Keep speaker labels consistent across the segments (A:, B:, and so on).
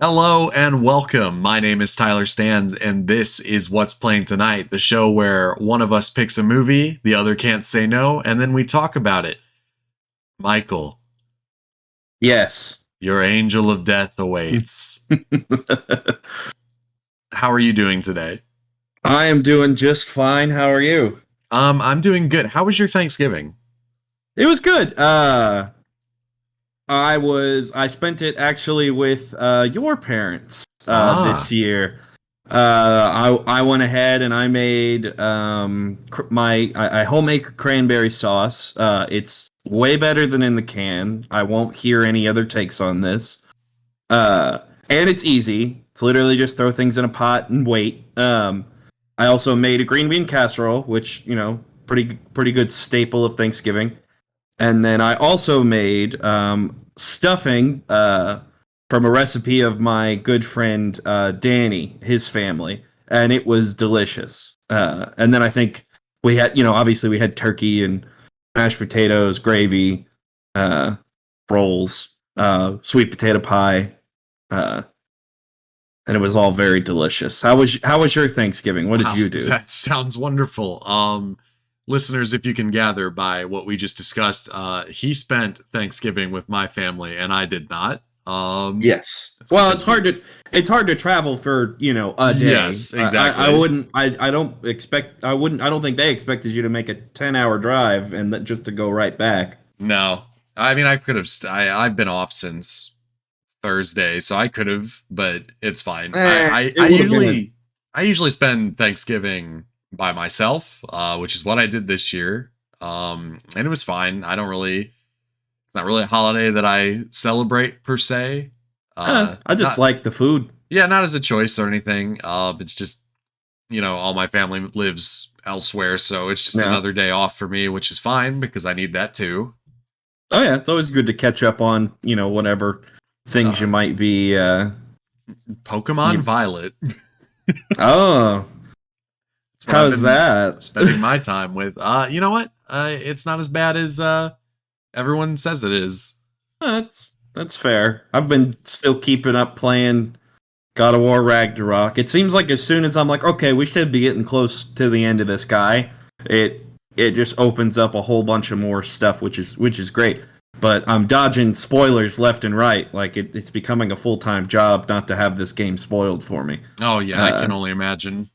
A: Hello and welcome. My name is Tyler Stans, and this is What's Playing Tonight, the show where one of us picks a movie, the other can't say no, and then we talk about it. Michael,
B: Yes.
A: your angel of death awaits. How are you doing today?
B: I am doing just fine. How are you?
A: I'm doing good. How was your Thanksgiving?
B: It was good. I spent it actually with your parents this
A: Ah,
B: year. I went ahead and I made I homemade cranberry sauce. It's way better than in the can. I won't hear any other takes on this. Uh and it's easy. It's literally just throw things in a pot and wait. I also made a green bean casserole, which, pretty good staple of Thanksgiving. And then I also made stuffing from a recipe of my good friend Danny, his family, and it was delicious. And then I think we had, obviously we had turkey and mashed potatoes, gravy, uh, rolls, sweet potato pie, uh, and it was all very delicious. How was your Thanksgiving? What did
A: wow,
B: you do?
A: that sounds wonderful. Listeners, if you can gather by what we just discussed, he spent Thanksgiving with my family, and I did not.
B: Yes.
A: That's
B: Well,
A: because
B: it's hard to travel for a day.
A: yes,
B: I
A: exactly.
B: wouldn't I don't expect I don't think they expected you to make a 10-hour drive and just to go right back.
A: No, I mean I could have. I've been off since Thursday, so I could have, but it's fine.
B: It would have been
A: I usually spend Thanksgiving by myself, which is what I did this year. And it was fine. I don't really. It's not really a holiday that I celebrate per se.
B: I just
A: Not
B: like the food.
A: yeah, not as a choice or anything. It's just all my family lives elsewhere, so it's just
B: Yeah.
A: another day off for me, which is fine because I need that too.
B: Oh yeah, it's always good to catch up on, whatever things you
A: Uh,
B: might be
A: Pokemon
B: you
A: Violet.
B: Oh,
A: That's what I've
B: how's
A: been
B: that?
A: spending my time with. You know what? It's not as bad as everyone says it is.
B: That's fair. I've been still keeping up playing God of War Ragnarok. It seems like as soon as I'm like, okay, we should be getting close to the end of this guy, it it just opens up a whole bunch of more stuff, which is great. But I'm dodging spoilers left and right. Like it's becoming a full time job not to have this game spoiled for me.
A: Oh yeah, I
B: Uh,
A: can only imagine.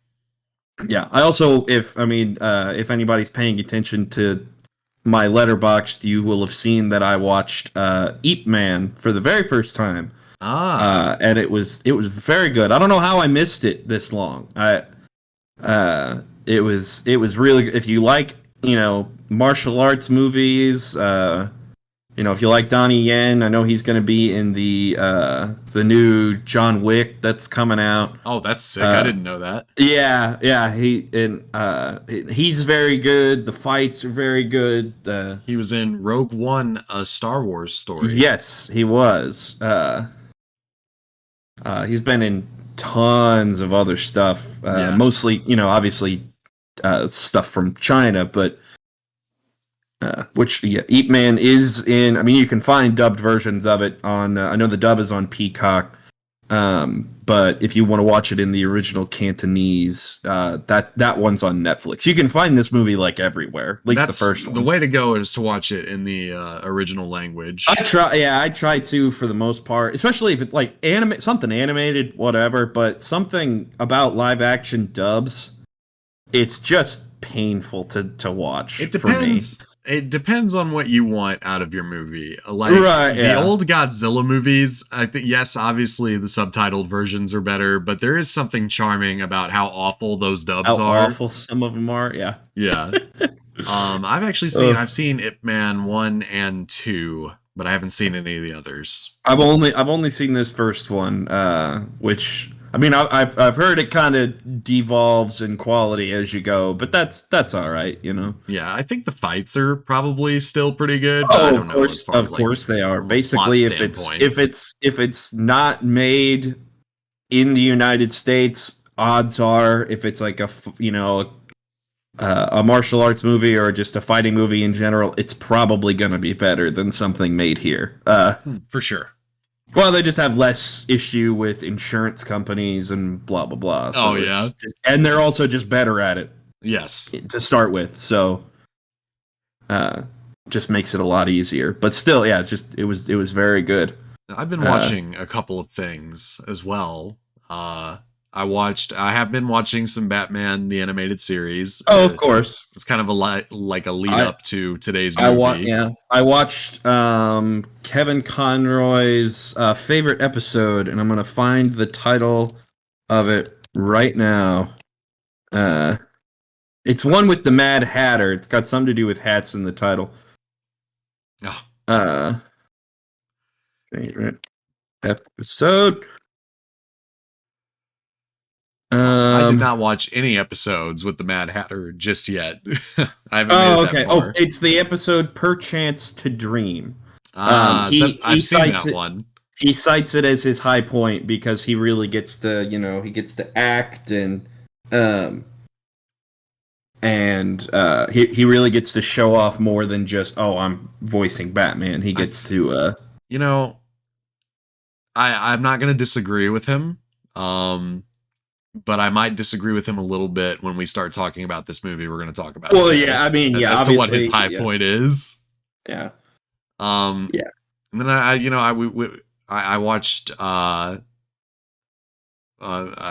B: yeah. I also, if anybody's paying attention to my letterboxd, you will have seen that I watched Eat Man for the very first time,
A: Ah,
B: and it was very good. I don't know how I missed it this long. It was really good. If you like martial arts movies, if you like Donnie Yen, I know he's going to be in the new John Wick that's coming out.
A: oh, that's sick. I
B: Uh,
A: didn't know that.
B: yeah, he's very good. The fights are very good.
A: He was in Rogue One, a Star Wars story.
B: Yes, he was. He's been in tons of other stuff,
A: Yeah,
B: mostly, obviously, stuff from China, but which yeah, Eat Man is in. I mean, you can find dubbed versions of it on. I know the dub is on Peacock, but if you want to watch it in the original Cantonese, that one's on Netflix. You can find this movie like everywhere, at least the
A: that's
B: first
A: the
B: one.
A: way to go is to watch it in the original
B: I
A: language.
B: try, yeah, I try to for the most part, especially if it's like something animated, whatever. But something about live action dubs, it's just painful to watch
A: It
B: for me.
A: depends. It depends on what you want out of your movie. Like
B: Right?
A: the
B: Yeah.
A: old Godzilla movies, I think yes, obviously the subtitled versions are better, but there is something charming about how awful those dubs
B: How
A: are.
B: awful some of them are. Yeah.
A: Yeah. I've actually seen
B: Ugh.
A: I've seen Ip Man 1 and 2, but I haven't seen any of the others.
B: I've only seen this first one, which I mean I've heard it kind of devolves in quality as you go, but that's all right.
A: Yeah, I think the fights are probably still pretty good, but I
B: Oh,
A: don't know as far as
B: of
A: like
B: course they are.
A: from a plot
B: Basically, if it's
A: standpoint.
B: if it's if it's not made in the United States, odds are if it's like a martial arts movie or just a fighting movie in general, it's probably going to be better than something made here.
A: For sure.
B: Well, they just have less issue with insurance companies and blah blah blah.
A: Oh
B: So
A: yeah.
B: and they're also just better at it
A: Yes.
B: to start with. So uh, just makes it a lot easier. But still, yeah, it was very good.
A: I've been
B: Uh,
A: watching a couple of things as well. Uh, I have been watching some Batman the animated series.
B: oh, of course.
A: It's kind of like a lead
B: I
A: up to today's movie.
B: I watched Kevin Conroy's favorite episode, and I'm gonna find the title of it right now. Uh, it's one with the Mad Hatter. It's got something to do with hats in the title.
A: Oh,
B: Uh, favorite episode.
A: I did not watch any episodes with the Mad Hatter just yet. I haven't made it that
B: Okay. Oh,
A: far.
B: it's the episode "Perchance to Dream."
A: I've seen
B: Cites
A: that
B: it.
A: one.
B: He cites it as his high point because he really gets to, he gets to act um, and he really gets to show off more than just, oh, I'm voicing Batman. He gets to
A: You know, I'm not going to disagree with him. But I might disagree with him a little bit when we start talking about this movie we're going to talk about.
B: Well,
A: today,
B: yeah, I mean, yeah,
A: as to what his
B: obviously,
A: high point is.
B: yeah.
A: Yeah. And then I watched I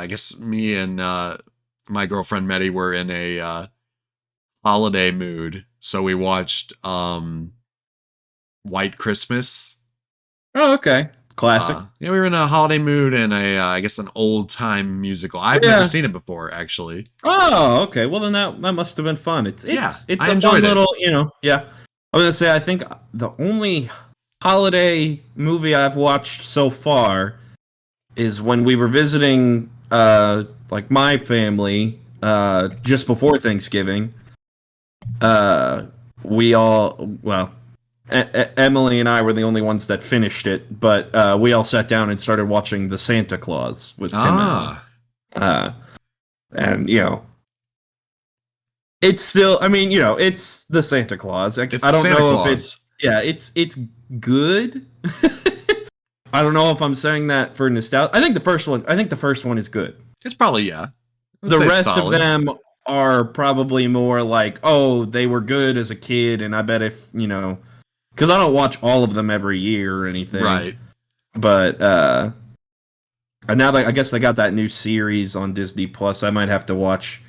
A: guess me and my girlfriend Meddy were in a holiday mood, so we watched White Christmas.
B: Oh, okay. Classic.
A: Yeah, we were in a holiday mood and I guess an old time musical. I've never seen it before, actually.
B: Oh, okay. Well, then that must have been fun. It's
A: I
B: a fun
A: enjoyed it.
B: little, yeah. I was gonna say, I think the only holiday movie I've watched so far is when we were visiting, like my family, just before Thanksgiving. We all, well, Emily and I were the only ones that finished it, but we all sat down and started watching The Santa Claus with Tim Allen. And it's still, I mean, it's the Santa Claus. I don't
A: Santa
B: know
A: Claus.
B: if it's good. I don't know if I'm saying that for nostalgia. I think the first one is good.
A: It's probably, yeah.
B: The rest of them are probably more like, oh, they were good as a kid, and I bet if, because I don't watch all of them every year or anything.
A: Right.
B: But and now that I guess they got that new series on Disney Plus, I might have to watch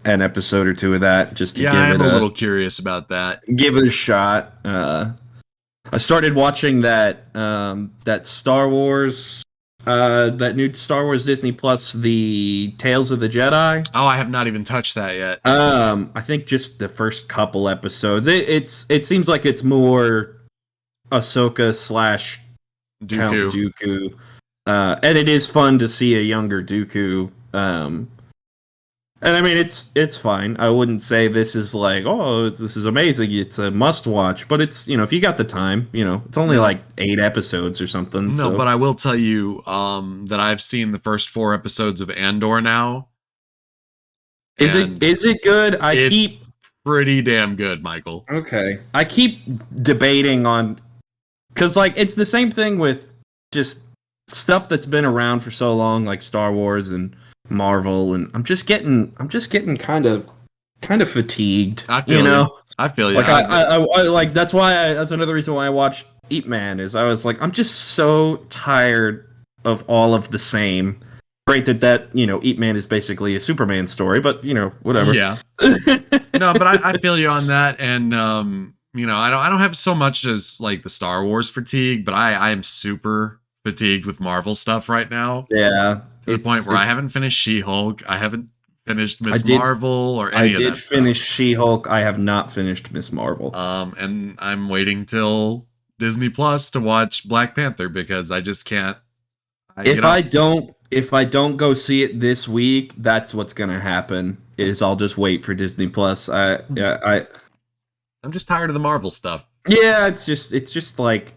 B: an episode or two of that just to give it
A: I'm a little curious about that.
B: Give it a shot. I started watching that Star Wars, that new Star Wars Disney Plus, the Tales of the Jedi.
A: Oh, I have not even touched that yet.
B: I think just the first couple episodes. It seems like it's more Ahsoka / Count Dooku. And it is fun to see a younger Dooku. And I mean, it's fine. I wouldn't say this is like, oh, this is amazing. It's a must watch, but it's, if you got the time, it's only like 8 episodes or something.
A: No,
B: so.
A: But I will tell you that I've seen the first 4 episodes of Andor now.
B: Is it good?
A: It's pretty damn good, Michael.
B: Okay. I keep debating on, because like it's the same thing with just stuff that's been around for so long, like Star Wars and Marvel, and I'm just getting kind of fatigued.
A: I feel you. I feel you.
B: Like I like that's another reason why I watched Ip Man is I was like, I'm just so tired of all of the same. Granted that Ip Man is basically a Superman story, but whatever.
A: Yeah. No, but I feel you on that, and I don't have so much as like the Star Wars fatigue, but I am super fatigued with Marvel stuff right now.
B: Yeah.
A: To the point where I haven't finished She-Hulk. I haven't finished Miss Marvel or any of that.
B: I did finish She-Hulk. I have not finished Miss Marvel.
A: And I'm waiting till Disney Plus to watch Black Panther because I just can't.
B: If I don't go see it this week, that's what's gonna happen. Is I'll just wait for Disney Plus. I'm
A: just tired of the Marvel stuff.
B: Yeah, it's just like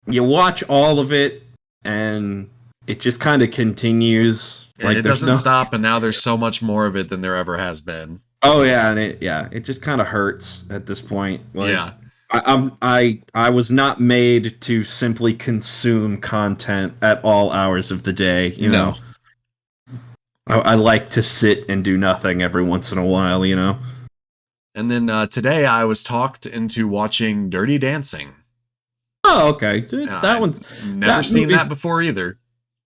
B: you watch all of it and it just kind of continues.
A: And
B: like
A: it doesn't stop, and now there's so much more of it than there ever has been.
B: Oh yeah, and it just kind of hurts at this point. Like,
A: yeah,
B: I was not made to simply consume content at all hours of the day. You
A: No.
B: know, I like to sit and do nothing every once in a while. You know.
A: And then today I was talked into watching Dirty Dancing.
B: Oh, okay.
A: And
B: That
A: I'd
B: one's
A: never
B: that
A: seen that
B: movie's
A: before either.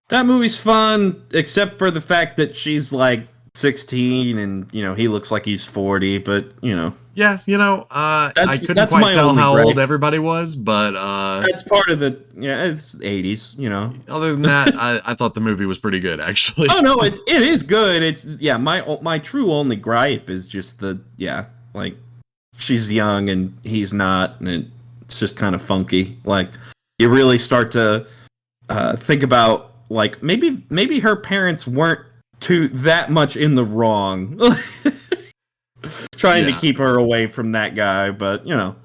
B: that movie's fun, except for the fact that she's like 16 and he looks like he's 40. But
A: Yeah, I couldn't
B: that's
A: quite
B: my
A: tell
B: only
A: how old
B: gripe.
A: everybody was, but
B: That's part of the it's 80s.
A: other than that, I thought the movie was pretty good, actually.
B: Oh no, it is good. It's my true only gripe is just like she's young and he's not, and it's just kind of funky. Like you really start to think about like maybe her parents weren't too that much in the wrong, trying to
A: Yeah.
B: keep her away from that guy. But
A: And,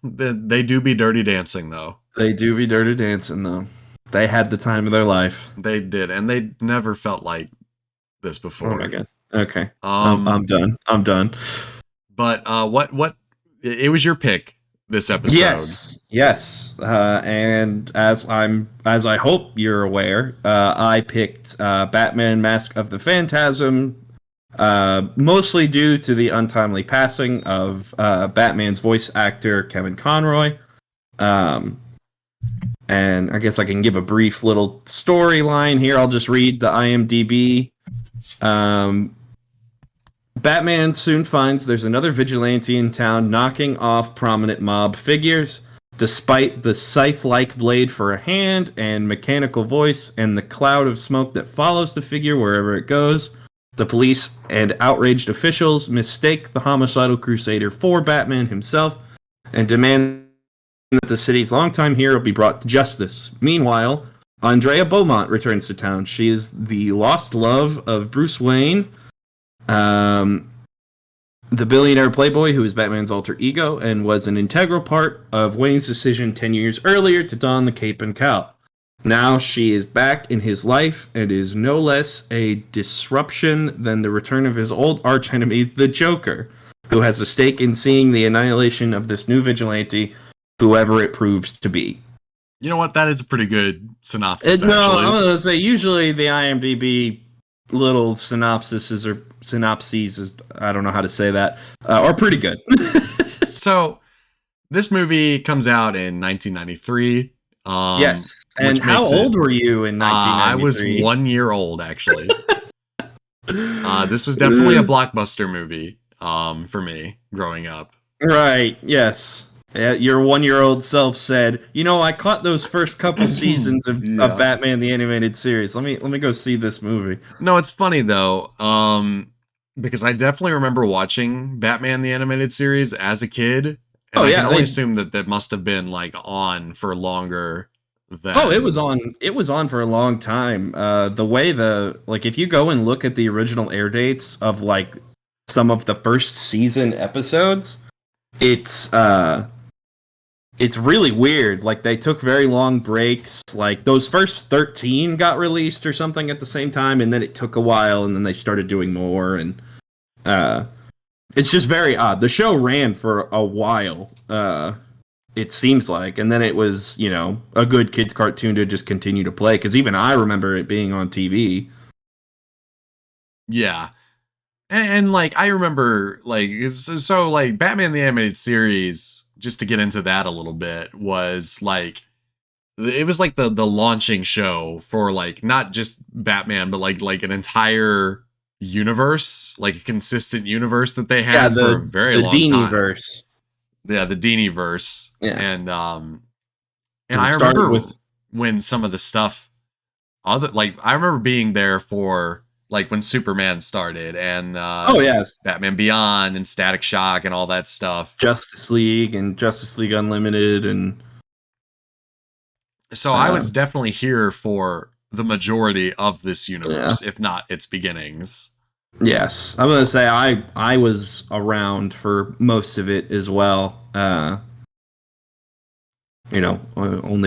A: they do be Dirty Dancing, though.
B: they do be dirty dancing though. They had the time of their life.
A: They did, and they never felt like this
B: Oh my
A: before.
B: god. Okay.
A: Um,
B: I'm done. I'm done.
A: but what? It was your pick this episode.
B: Yes. And as I hope you're aware, I picked Batman: Mask of the Phantasm, mostly due to the untimely passing of Batman's voice actor Kevin Conroy. And I guess I can give a brief little storyline here. I'll just read the IMDb. Batman soon finds there's another vigilante in town knocking off prominent mob figures. Despite the scythe-like blade for a hand and mechanical voice and the cloud of smoke that follows the figure wherever it goes, the police and outraged officials mistake the homicidal crusader for Batman himself and demand that the city's longtime hero be brought to justice. Meanwhile, Andrea Beaumont returns to town. She is the lost love of Bruce Wayne, the billionaire playboy who is Batman's alter ego and was an integral part of Wayne's decision 10 years earlier to don the cape and cowl. Now she is back in his life and is no less a disruption than the return of his old archenemy, the Joker, who has a stake in seeing the annihilation of this new vigilante, whoever it proves to be.
A: You know what? That is a pretty good synopsis,
B: No,
A: actually.
B: I'm going to say usually the IMDb little synopses, I don't know how to say that, are pretty good.
A: So, this movie comes out in 1993.
B: Yes. And how old were you in 1993?
A: I was 1 year old, actually. This was definitely a blockbuster movie for me growing up.
B: Right, yes. Your 1-year-old self said, I caught those first couple seasons of Batman the Animated Series. Let me go see this movie.
A: No, it's funny though, because I definitely remember watching Batman the Animated Series as a kid. And I can only assume that must have been like on for longer than.
B: Oh, it was on. It was on for a long time. The way if you go and look at the original air dates of like some of the first season episodes, it's really weird. Like they took very long breaks. Like those first 13 got released or something at the same time, and then it took a while, and then they started doing more, and it's just very odd. The show ran for a while, it seems like, and then it was, a good kids cartoon to just continue to play, because even I remember it being on TV.
A: Yeah. And like I remember like so like Batman the Animated Series, just to get into that a little bit, was like it was like the launching show for like not just Batman but like an entire universe, like a consistent universe that they had for a very long time.
B: Verse.
A: Yeah, the Dini-verse.
B: Yeah.
A: And
B: So
A: I remember when some of the stuff I remember being there for like when Superman started and
B: yes,
A: Batman Beyond and Static Shock and all that stuff.
B: Justice League and Justice League Unlimited, and
A: so I was definitely here for the majority of this universe, if not its beginnings.
B: Yes, I'm gonna say I was around for most of it as well. Only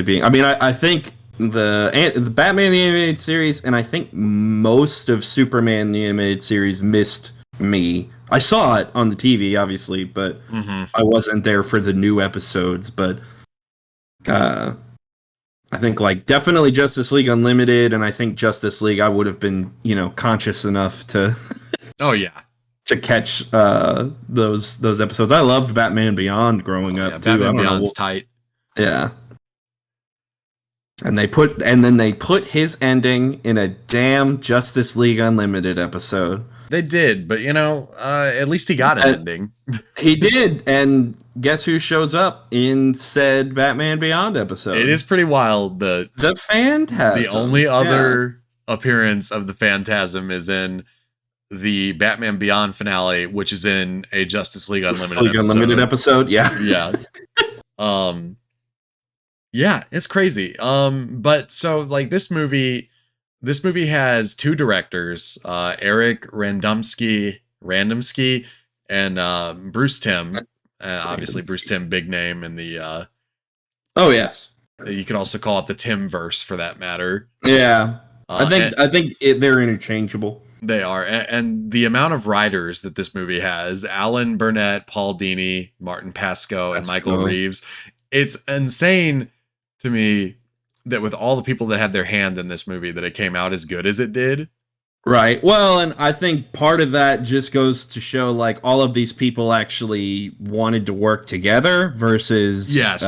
B: being, I think the Batman the Animated Series, and I think most of Superman the Animated Series missed me. I saw it on the TV, obviously, but
A: Hmm.
B: I wasn't there for the new episodes. But uh, I think like definitely Justice League Unlimited, and I think Justice League I would have been conscious enough to
A: Oh yeah.
B: to catch those episodes. I loved Batman Beyond growing
A: Oh yeah.
B: up too. I
A: Batman
B: don't
A: Beyond's
B: know.
A: tight.
B: Yeah. And then they put his ending in a damn Justice League Unlimited episode.
A: They did, but at least he got an
B: And
A: ending.
B: he did, and guess who shows up in said Batman Beyond
A: It
B: episode?
A: is pretty wild. The
B: The Phantasm.
A: only
B: Yeah.
A: other appearance of the Phantasm is in the Batman Beyond finale, which is in a Justice League
B: Justice
A: Unlimited
B: League Unlimited
A: episode.
B: episode. Yeah.
A: Yeah. Um yeah, it's crazy. But so like this movie has two directors, Eric Randomsky and Bruce Timm. Obviously Bruce Timm, big name in the
B: Oh yes.
A: you could also call it the Timverse for that matter.
B: Yeah. I
A: And
B: think they're interchangeable.
A: they are. And the amount of writers that this movie has, Alan Burnett, Paul Dini, Martin Pascoe, and
B: That's
A: Michael
B: cool.
A: Reeves, it's insane to me that with all the people that had their hand in this movie that it came out as good as it did.
B: Right. Well, and I think part of that just goes to show like all of these people actually wanted to work together versus
A: Yes.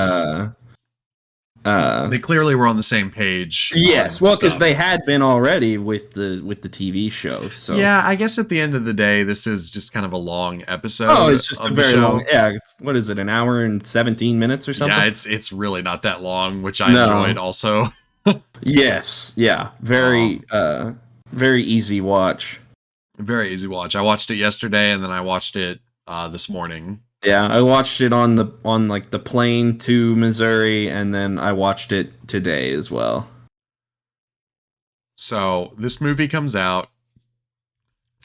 A: They clearly were on the same page.
B: yes,
A: on
B: well, because
A: stuff.
B: they had been already with the TV show. So
A: Yeah, I guess at the end of the day, this is just kind of a long episode.
B: oh, it's just a
A: of the
B: very
A: show.
B: long. Yeah, what is it? An hour and 17 minutes or something?
A: Yeah, it's really not that long, which I
B: No.
A: enjoyed also.
B: Yes. Yeah. Very easy watch.
A: Very easy watch. I watched it yesterday and then I watched it this morning.
B: Yeah, I watched it on like the plane to Missouri, and then I watched it today as well.
A: So this movie comes out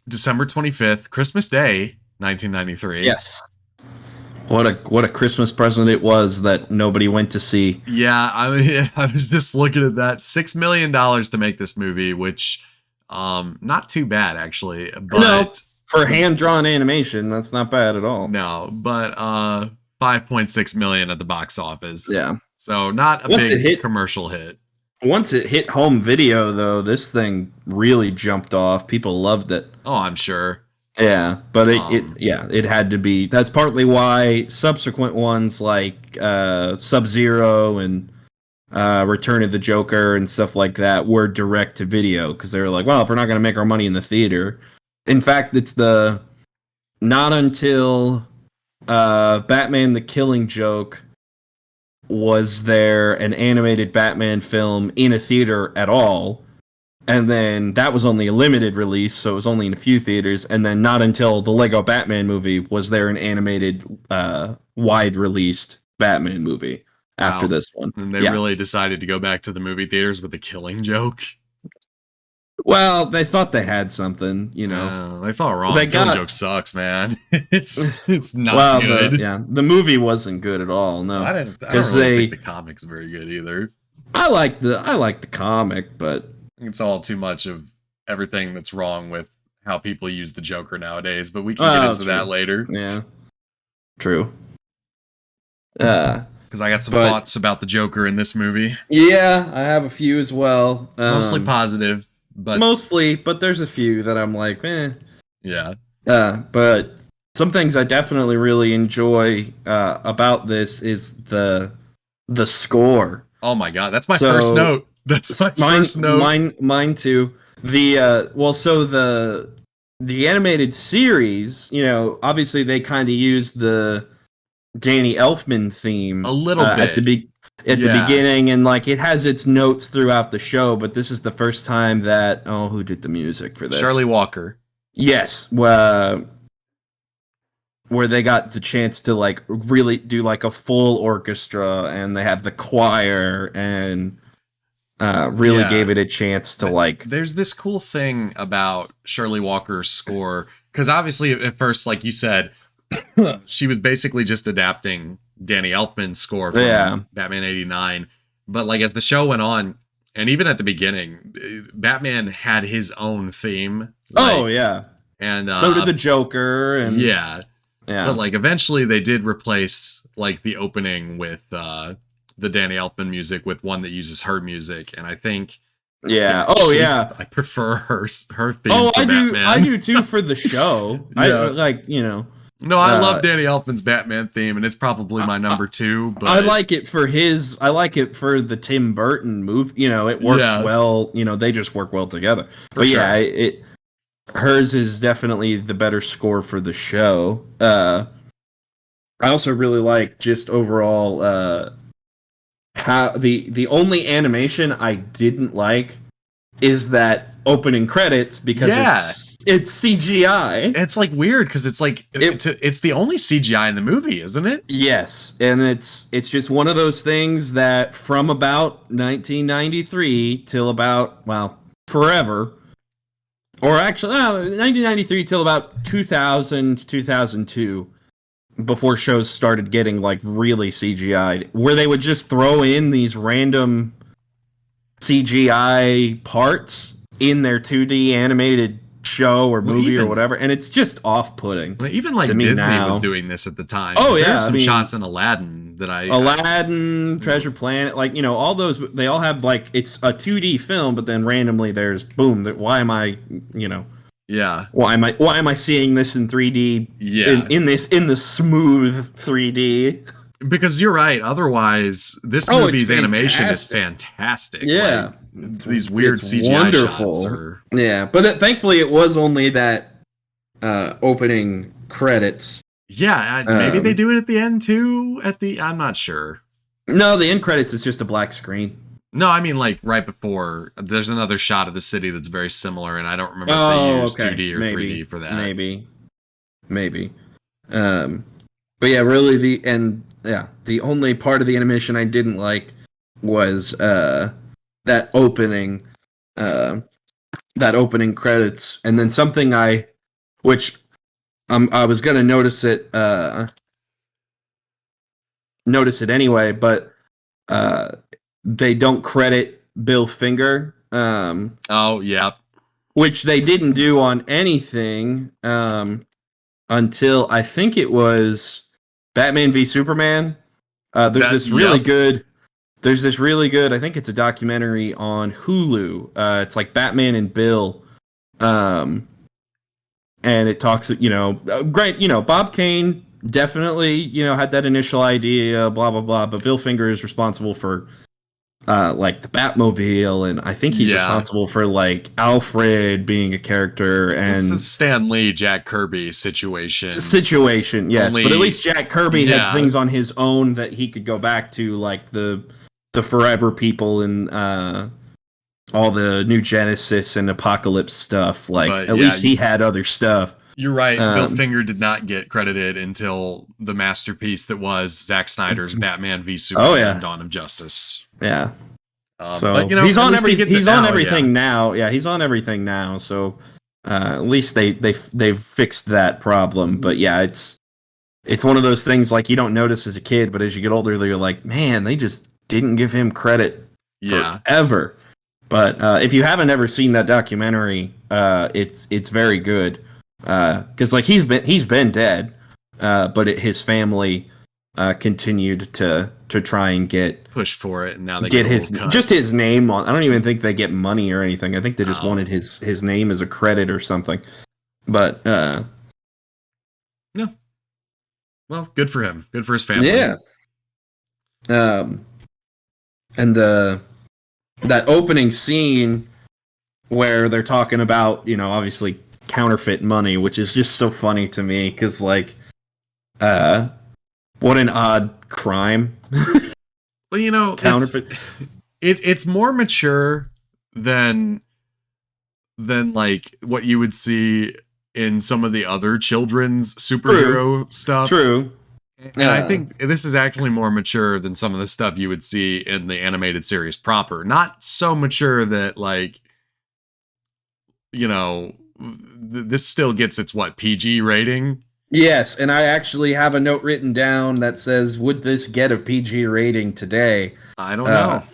A: December 25th, Christmas Day, 1993.
B: Yes. What a Christmas present it was that nobody went to see.
A: Yeah, I was just looking at that. $6 million to make this movie, which not too bad actually. But
B: No, for hand-drawn animation, that's not bad at all.
A: no, but 5.6 million at the box office.
B: Yeah.
A: So not a
B: Once it
A: big
B: hit-
A: commercial hit.
B: Once it hit home video, though, this thing really jumped off. People loved it.
A: Oh, I'm sure.
B: Yeah, but
A: Um,
B: it had to be. That's partly why subsequent ones like Sub-Zero and Return of the Joker and stuff like that were direct to video, because they were like, well, if we're not going to make our money in the theater. In fact, it's not until Batman the Killing Joke was there an animated Batman film in a theater at all. And then that was only a limited release, so it was only in a few theaters. And then not until the Lego Batman movie was there an animated, wide-released Batman movie after
A: Wow.
B: this one.
A: And they
B: Yeah.
A: really decided to go back to the movie theaters with a Killing Joke.
B: Well, they thought they had something, you know.
A: They thought wrong.
B: They
A: Killing
B: got-
A: Joke sucks, man. it's not
B: Well,
A: good.
B: the movie wasn't good at all. No,
A: I don't
B: 'Cause
A: really think the comic's very good either.
B: I like the comic, but
A: It's all too much of everything that's wrong with how people use the Joker nowadays, but we can
B: Oh,
A: get into
B: true.
A: that later.
B: yeah, true.
A: Because I got some
B: But-
A: thoughts about the Joker in this movie.
B: Yeah, I have a few as well.
A: Mostly positive, but
B: Mostly, but there's a few that I'm like, eh.
A: yeah.
B: But some things I definitely really enjoy about this is the score.
A: Oh my god, that's my
B: So-
A: first note. That's my first note.
B: Mine too. The animated series, obviously they kind of use the Danny Elfman theme
A: A little bit.
B: at the
A: Yeah.
B: beginning, and like it has its notes throughout the show. But this is the first time that who did the music for this?
A: Shirley Walker.
B: Yes, where they got the chance to like really do like a full orchestra, and they have the choir, and really
A: Yeah.
B: gave it a chance to like.
A: There's this cool thing about Shirley Walker's score, because obviously at first, like you said, she was basically just adapting Danny Elfman's score from
B: Yeah.
A: Batman 89. But like as the show went on, and even at the beginning, Batman had his own theme.
B: Oh yeah,
A: And
B: So did the Joker, and
A: yeah, but
B: yeah,
A: like eventually they did replace like the opening with the Danny Elfman music with one that uses her music, and I think
B: yeah. Oh
A: actually
B: yeah.
A: I prefer her theme
B: Oh,
A: for
B: I
A: Batman.
B: do too for the show. I
A: Yeah.
B: like,
A: No, I love
B: uh,
A: Danny Elfman's Batman theme, and it's probably
B: I,
A: my
B: I
A: number two.
B: I
A: But
B: like it for his. I like it for the Tim Burton move. It works
A: yeah,
B: well. They just work well together.
A: for
B: But yeah,
A: sure.
B: hers is definitely the better score for the show. I also really like just overall how the only animation I didn't like is that opening credits because
A: Yeah,
B: it's CGI.
A: it's like weird because it's like
B: It
A: it's the only CGI in the movie, isn't it?
B: Yes, and it's just one of those things that from about 1993 till about, well, forever, or actually 1993 till about 2000 2002, before shows started getting like really CGI'd, where they would just throw in these random CGI parts in their 2D animated show or
A: Well,
B: movie or
A: even
B: whatever, and it's just off-putting
A: even
B: to
A: like
B: me
A: Disney was
B: now.
A: doing this at the time
B: Oh
A: because
B: yeah,
A: there's
B: I
A: some
B: mean,
A: shots in Aladdin that I
B: Aladdin, Treasure Planet, like all those, they all have like it's a 2D film, but then randomly there's boom. Why am I, you know,
A: yeah
B: why am I seeing this in 3D
A: yeah
B: in the smooth 3D?
A: because you're right. Otherwise, this
B: Oh, it's
A: movie's animation is
B: fantastic.
A: fantastic. Like
B: Yeah,
A: these weird
B: it's
A: CGI shots
B: wonderful.
A: are
B: Yeah, but thankfully it was only that opening credits.
A: yeah. Maybe they do it at the end too. I'm not sure.
B: No, the end credits is just a black screen.
A: No, I mean like right before. There's another shot of the city that's very similar, and I don't remember if they
B: Oh,
A: used
B: okay.
A: 2D or 3D for that.
B: Maybe. Um, but yeah, really the only part of the animation I didn't like was that opening uh that opening credits, and then something which I was gonna notice it anyway, but uh they don't credit Bill Finger,
A: Oh yeah,
B: which they didn't do on anything until I think it was Batman v Superman. There's
A: that
B: this really
A: yep.
B: good. There's this really good. I think it's a documentary on Hulu. It's like Batman and Bill, and it talks. Great. Bob Kane definitely had that initial idea. Blah blah blah. But Bill Finger is responsible for like the Batmobile, and I think he's
A: Yeah.
B: responsible for like Alfred being a character
A: This
B: and
A: is Stan Lee, Jack Kirby situation.
B: situation. Yes, but at least Jack Kirby had
A: Yeah,
B: things on his own that he could go back to, like the Forever People and all the New Genesis and Apocalypse stuff. Like
A: but
B: at
A: yeah,
B: least he had other stuff.
A: you're right. Bill
B: Um,
A: Finger did not get credited until the masterpiece that was Zack Snyder's Batman v
B: oh
A: Superman:
B: yeah,
A: Dawn of Justice.
B: yeah. So
A: But
B: he's
A: at
B: on
A: least he gets
B: he's
A: it
B: on
A: now,
B: everything
A: yeah.
B: now. Yeah, he's on everything now. So at least they've fixed that problem. But yeah, it's one of those things like you don't notice as a kid, but as you get older, you're like, man, they just didn't give him credit
A: Yeah.
B: forever. But if you haven't ever seen that documentary, it's very good because like he's been dead, but his family continued to try and
A: Push for it, and now they
B: get
A: get a
B: his
A: little cut.
B: just his name on. I don't even think they get money or anything. I think they just
A: Oh.
B: wanted his name as a credit or something. But
A: No. Well, good for him. Good for his family.
B: yeah. And that opening scene where they're talking about, obviously counterfeit money, which is just so funny to me because like what an odd crime.
A: Well,
B: Counterfeit.
A: it's more mature than like what you would see in some of the other children's superhero stuff.
B: True.
A: And I think this is actually more mature than some of the stuff you would see in the animated series proper. Not so mature that like this still gets its PG rating.
B: Yes, and I actually have a note written down that says, "Would this get a PG rating today?"
A: I don't know.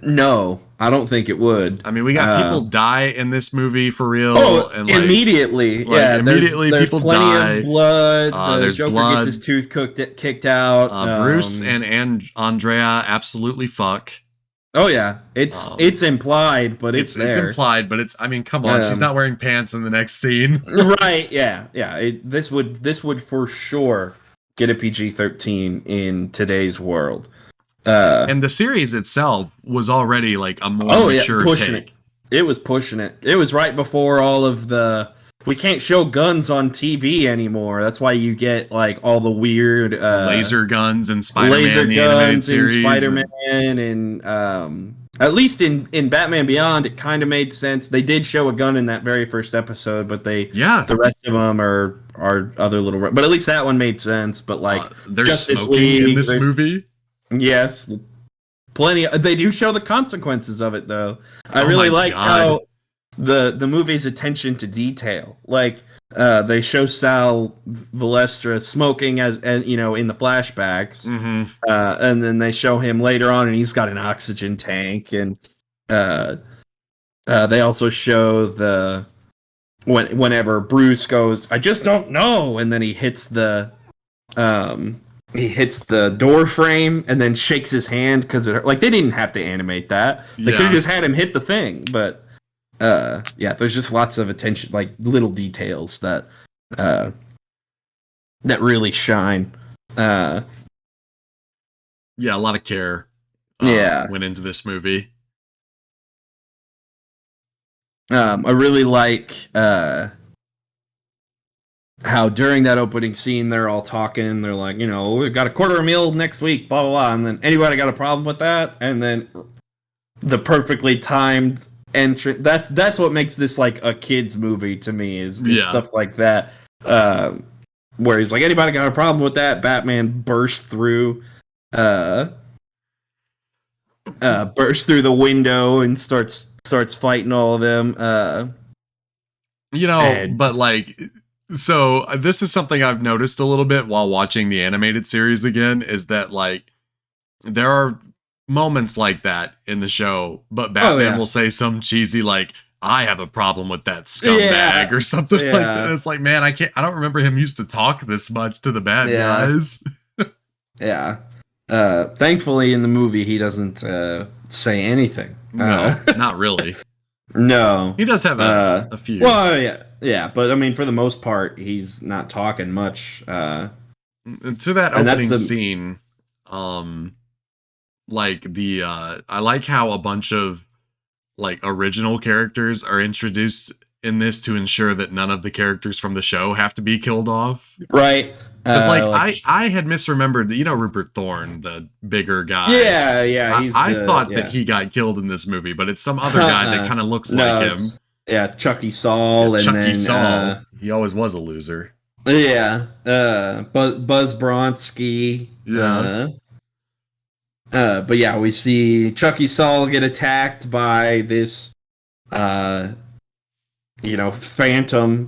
B: No, I don't think it would.
A: I mean, we got people die in this movie for real,
B: Oh,
A: and
B: immediately. Yeah,
A: immediately
B: there's
A: people
B: plenty of
A: die.
B: blood. The
A: There's
B: Joker gets his
A: blood.
B: tooth kicked out.
A: Bruce and Andrea absolutely fuck.
B: Oh yeah,
A: Um,
B: it's implied, but it's
A: it's
B: there.
A: implied, but it's, I mean, come on, she's not wearing pants in the next scene.
B: Right? Yeah, yeah. This would for sure get a PG-13 in today's world.
A: And the series itself was already like a more mature
B: pushing
A: take.
B: it was pushing it. It was right before all of the we can't show guns on TV anymore. That's why you get like all the weird
A: Laser guns and Spider-Man,
B: laser
A: the animated
B: guns in
A: series.
B: Spider-Man and at least in Batman Beyond it kind of made sense. They did show a gun in that very first episode, but the rest of them are other little, but at least that one made sense. But like
A: there's
B: Justice
A: smoking
B: League
A: in this movie.
B: Yes, plenty. They do show the consequences of it, though. I
A: Oh
B: really
A: my
B: like
A: God.
B: how the movie's attention to detail. Like they show Sal Valestra smoking as you know in the flashbacks, and then they show him later on, and he's got an oxygen tank, and they also show the whenever Bruce goes, I just don't know, and then he hits the door frame and then shakes his hand because like they didn't have to animate that. They could have just had him hit the thing, but yeah, there's just lots of attention, like little details that really shine.
A: Yeah, a lot of care went into this movie.
B: I really like how during that opening scene they're all talking. They're like, you know, we got $250,000 next week, blah blah blah. And then anybody got a problem with that? And then the perfectly timed entrance. That's what makes this like a kids movie to me. Is stuff like that. Where he's like, anybody got a problem with that? Batman bursts through the window and starts fighting all of them.
A: You know, but like, so this is something I've noticed a little bit while watching the animated series again, is that like there are moments like that in the show, but Batman will say some cheesy like, I have a problem with that scumbag or something like that. It's like, man, I don't remember him used to talk this much to the bad guys.
B: Yeah. Thankfully in the movie he doesn't say anything.
A: No, not really.
B: No.
A: He does have a few.
B: Well, yeah, but I mean for the most part he's not talking much.
A: To that opening scene, like the I like how a bunch of like original characters are introduced in this to ensure that none of the characters from the show have to be killed off.
B: Right.
A: Because I had misremembered that, you know, Rupert Thorne, the bigger guy.
B: Yeah.
A: I thought that he got killed in this movie, but it's some other guy that kind of looks like him.
B: Yeah, Chucky Saul.
A: Saul. He always was a loser.
B: Yeah. Buzz Bronski.
A: Yeah.
B: But yeah, we see Chucky Saul get attacked by this, Phantasm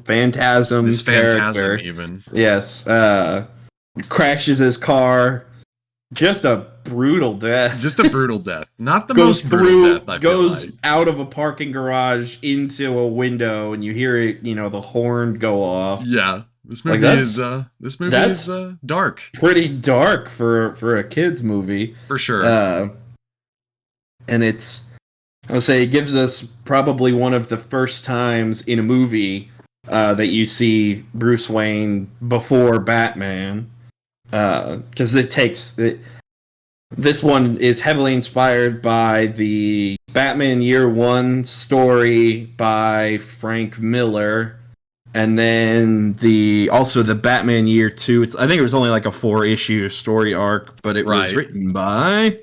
A: this
B: character.
A: Phantasm even.
B: Yes. Crashes his car. Just a brutal death.
A: Not the most brutal death, I feel like.
B: Out of a parking garage into a window, and you hear it, the horn go off.
A: Yeah. This movie is dark.
B: Pretty dark for a kids movie.
A: For sure.
B: And it gives us probably one of the first times in a movie that you see Bruce Wayne before Batman. Because this one is heavily inspired by the Batman Year One story by Frank Miller. And then the Batman Year 2. I think it was only like a 4-issue story arc, but it was written by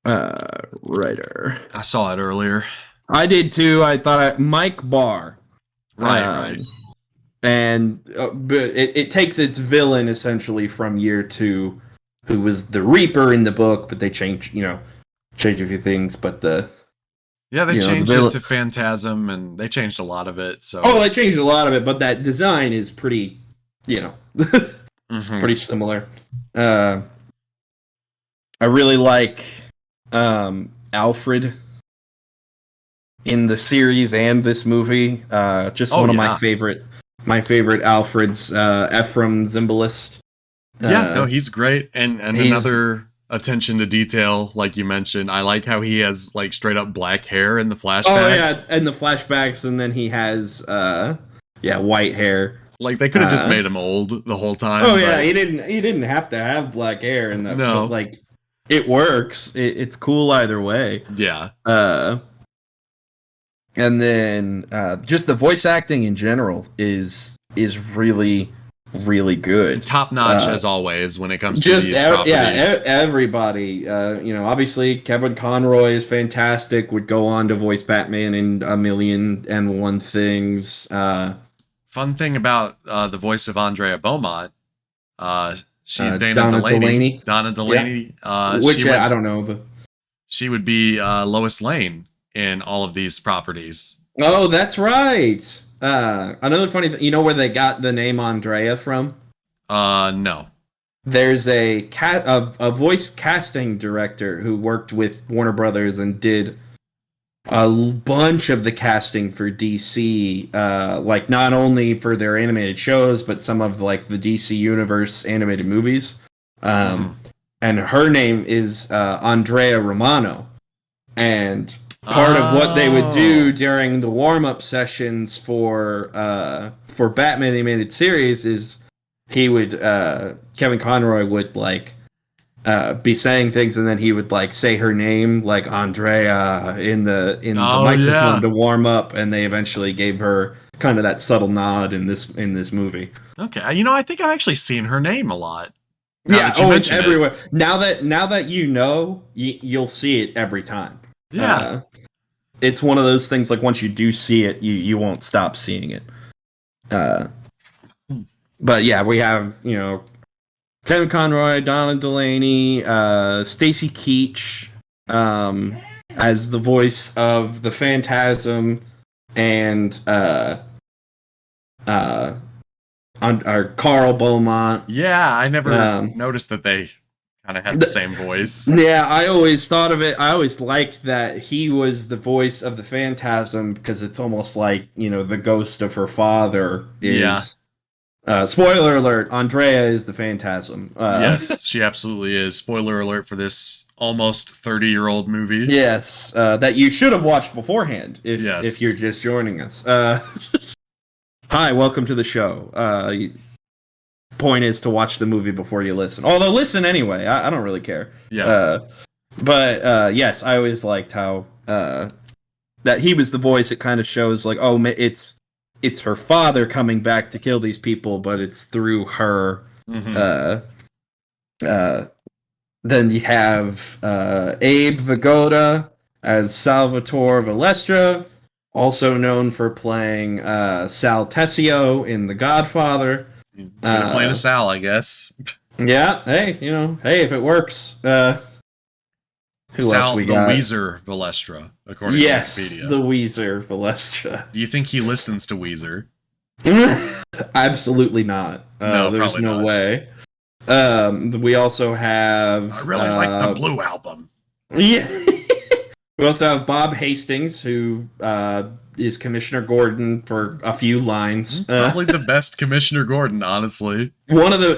B: writer.
A: I saw it earlier.
B: I did too. I thought Mike Barr.
A: Right.
B: And but it takes its villain essentially from Year 2, who was the Reaper in the book, but they changed a few things, but they
A: changed it to Phantasm, and they changed a lot of it. So
B: they changed a lot of it, but that design is pretty, pretty similar. I really like Alfred in the series and this movie. Just
A: Oh
B: one of
A: yeah.
B: my favorite Alfreds, Ephraim Zimbalist.
A: Yeah, no, he's great. And
B: He's
A: another attention to detail, like you mentioned, I like how he has like straight up black hair in the
B: oh yeah,
A: flashbacks.
B: and the flashbacks, and then he has white hair.
A: Like they could have just
B: Uh,
A: made him old the whole
B: oh
A: time,
B: yeah,
A: but
B: he didn't have to have black hair in that, but
A: no.
B: like it works. It's cool either way.
A: Yeah.
B: Uh, and then just the voice acting in general is really good.
A: Top notch as always when it comes to
B: Just
A: these properties.
B: everybody. Obviously Kevin Conroy is fantastic. Would go on to voice Batman in a million and one things.
A: Fun thing about the voice of Andrea Beaumont, she's Dana
B: Donna
A: Delaney.
B: Delaney.
A: Donna
B: Yeah,
A: Delaney.
B: which I don't know.
A: She would be Lois Lane in all of these properties.
B: Oh, that's right. Another funny thing. You know where they got the name Andrea from?
A: No.
B: There's a voice casting director who worked with Warner Brothers and did a bunch of the casting for DC, like not only for their animated shows, but some of like the DC Universe animated movies. And her name is Andrea Romano. And part of what they would do during the warm-up sessions for Batman animated series is he would Kevin Conroy would like be saying things, and then he would like say her name like Andrea in the microphone to warm up, and they eventually gave her kind of that subtle nod in this movie.
A: Okay, I think I've actually seen her name a lot.
B: Yeah, it's everywhere. Now that you know, you'll see it every time.
A: Yeah.
B: It's one of those things like once you do see it, you won't stop seeing it. But yeah, we have, Kevin Conroy, Donna Delaney, Stacy Keach as the voice of the Phantasm, and our Carl Beaumont.
A: Yeah, I never noticed that they kind of had the same voice.
B: Yeah, I always thought of it. I always liked that he was the voice of the Phantasm because it's almost like, the ghost of her father is. Yeah. Spoiler alert, Andrea is the Phantasm.
A: Yes, she absolutely is. Spoiler alert for this almost 30-year-old movie.
B: Yes, that you should have watched beforehand if you're just joining us. Hi, welcome to the show. Point is to watch the movie before you listen. Although listen anyway, I don't really care.
A: Yeah.
B: But yes, I always liked how that he was the voice. It kind of shows like, oh, it's her father coming back to kill these people, but it's through her. Mm-hmm. Then you have Abe Vigoda as Salvatore Valestra, also known for playing Sal Tessio in The Godfather.
A: Playing a Sal, I guess.
B: Yeah, hey, if it works. Who
A: Sal,
B: else we
A: the
B: got?
A: Weezer Valestra, according to Wikipedia.
B: Yes, the Weezer Valestra.
A: Do you think he listens to Weezer?
B: Absolutely not.
A: No,
B: there's
A: probably
B: no
A: not.
B: way. We also have.
A: I really like the Blue album.
B: Yeah. We also have Bob Hastings, who is Commissioner Gordon for a few lines.
A: Probably the best Commissioner Gordon, honestly.
B: One of the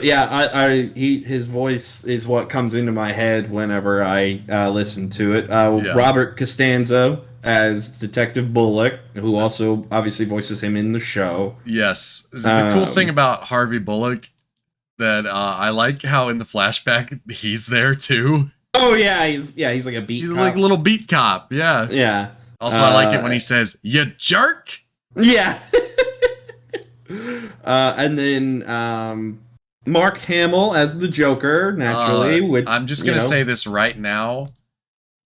B: his voice is what comes into my head whenever I listen to it. Robert Costanzo as Detective Bullock, who also obviously voices him in the show.
A: Yes, the cool thing about Harvey Bullock that I like how in the flashback he's there too.
B: Oh yeah, he's like a beat.
A: He's
B: cop.
A: like a little beat cop. Yeah.
B: Yeah.
A: Also, I like it when he says, "You jerk."
B: Yeah. And then Mark Hamill as the Joker, naturally.
A: I'm just going to say this right now.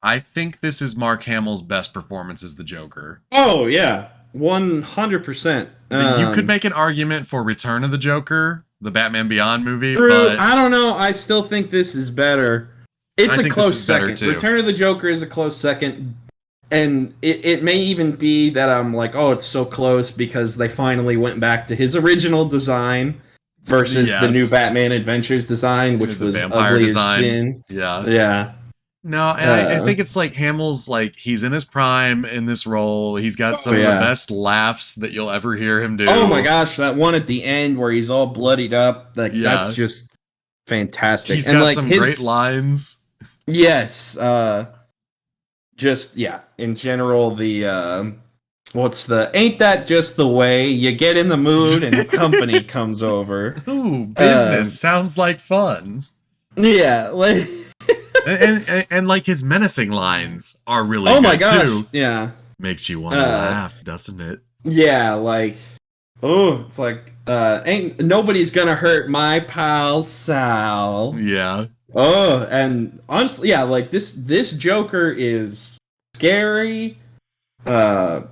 A: I think this is Mark Hamill's best performance as the Joker.
B: Oh, yeah. 100%.
A: You could make an argument for Return of the Joker, the Batman Beyond movie.
B: But I don't know. I still think this is better. It's a close second. Return of the Joker is a close second. And it may even be that I'm like, oh, it's so close because they finally went back to his original design. versus the new
A: Yes.
B: Batman Adventures design, which
A: The
B: was
A: vampire
B: ugly as
A: design.
B: sin.
A: Yeah.
B: Yeah.
A: No, and I think it's like Hamill's like he's in his prime in this role. He's got
B: Oh
A: some of the
B: yeah.
A: best laughs that you'll ever hear him
B: Oh my
A: do.
B: gosh, that one at the end where he's all bloodied up, like that's
A: Yeah.
B: just fantastic.
A: He's
B: And
A: got
B: like
A: some great
B: his
A: lines.
B: yes, just yeah, in general the what's the ain't that just the way you get in the mood and company comes over.
A: Ooh, business sounds like fun.
B: Yeah, like
A: And like his menacing lines are really
B: oh
A: good
B: my gosh,
A: too.
B: yeah.
A: Makes you want to laugh, doesn't it?
B: Yeah, like oh, it's like ain't nobody's gonna hurt my pal Sal.
A: Yeah.
B: Oh, and honestly, yeah, like this Joker is scary. Uh,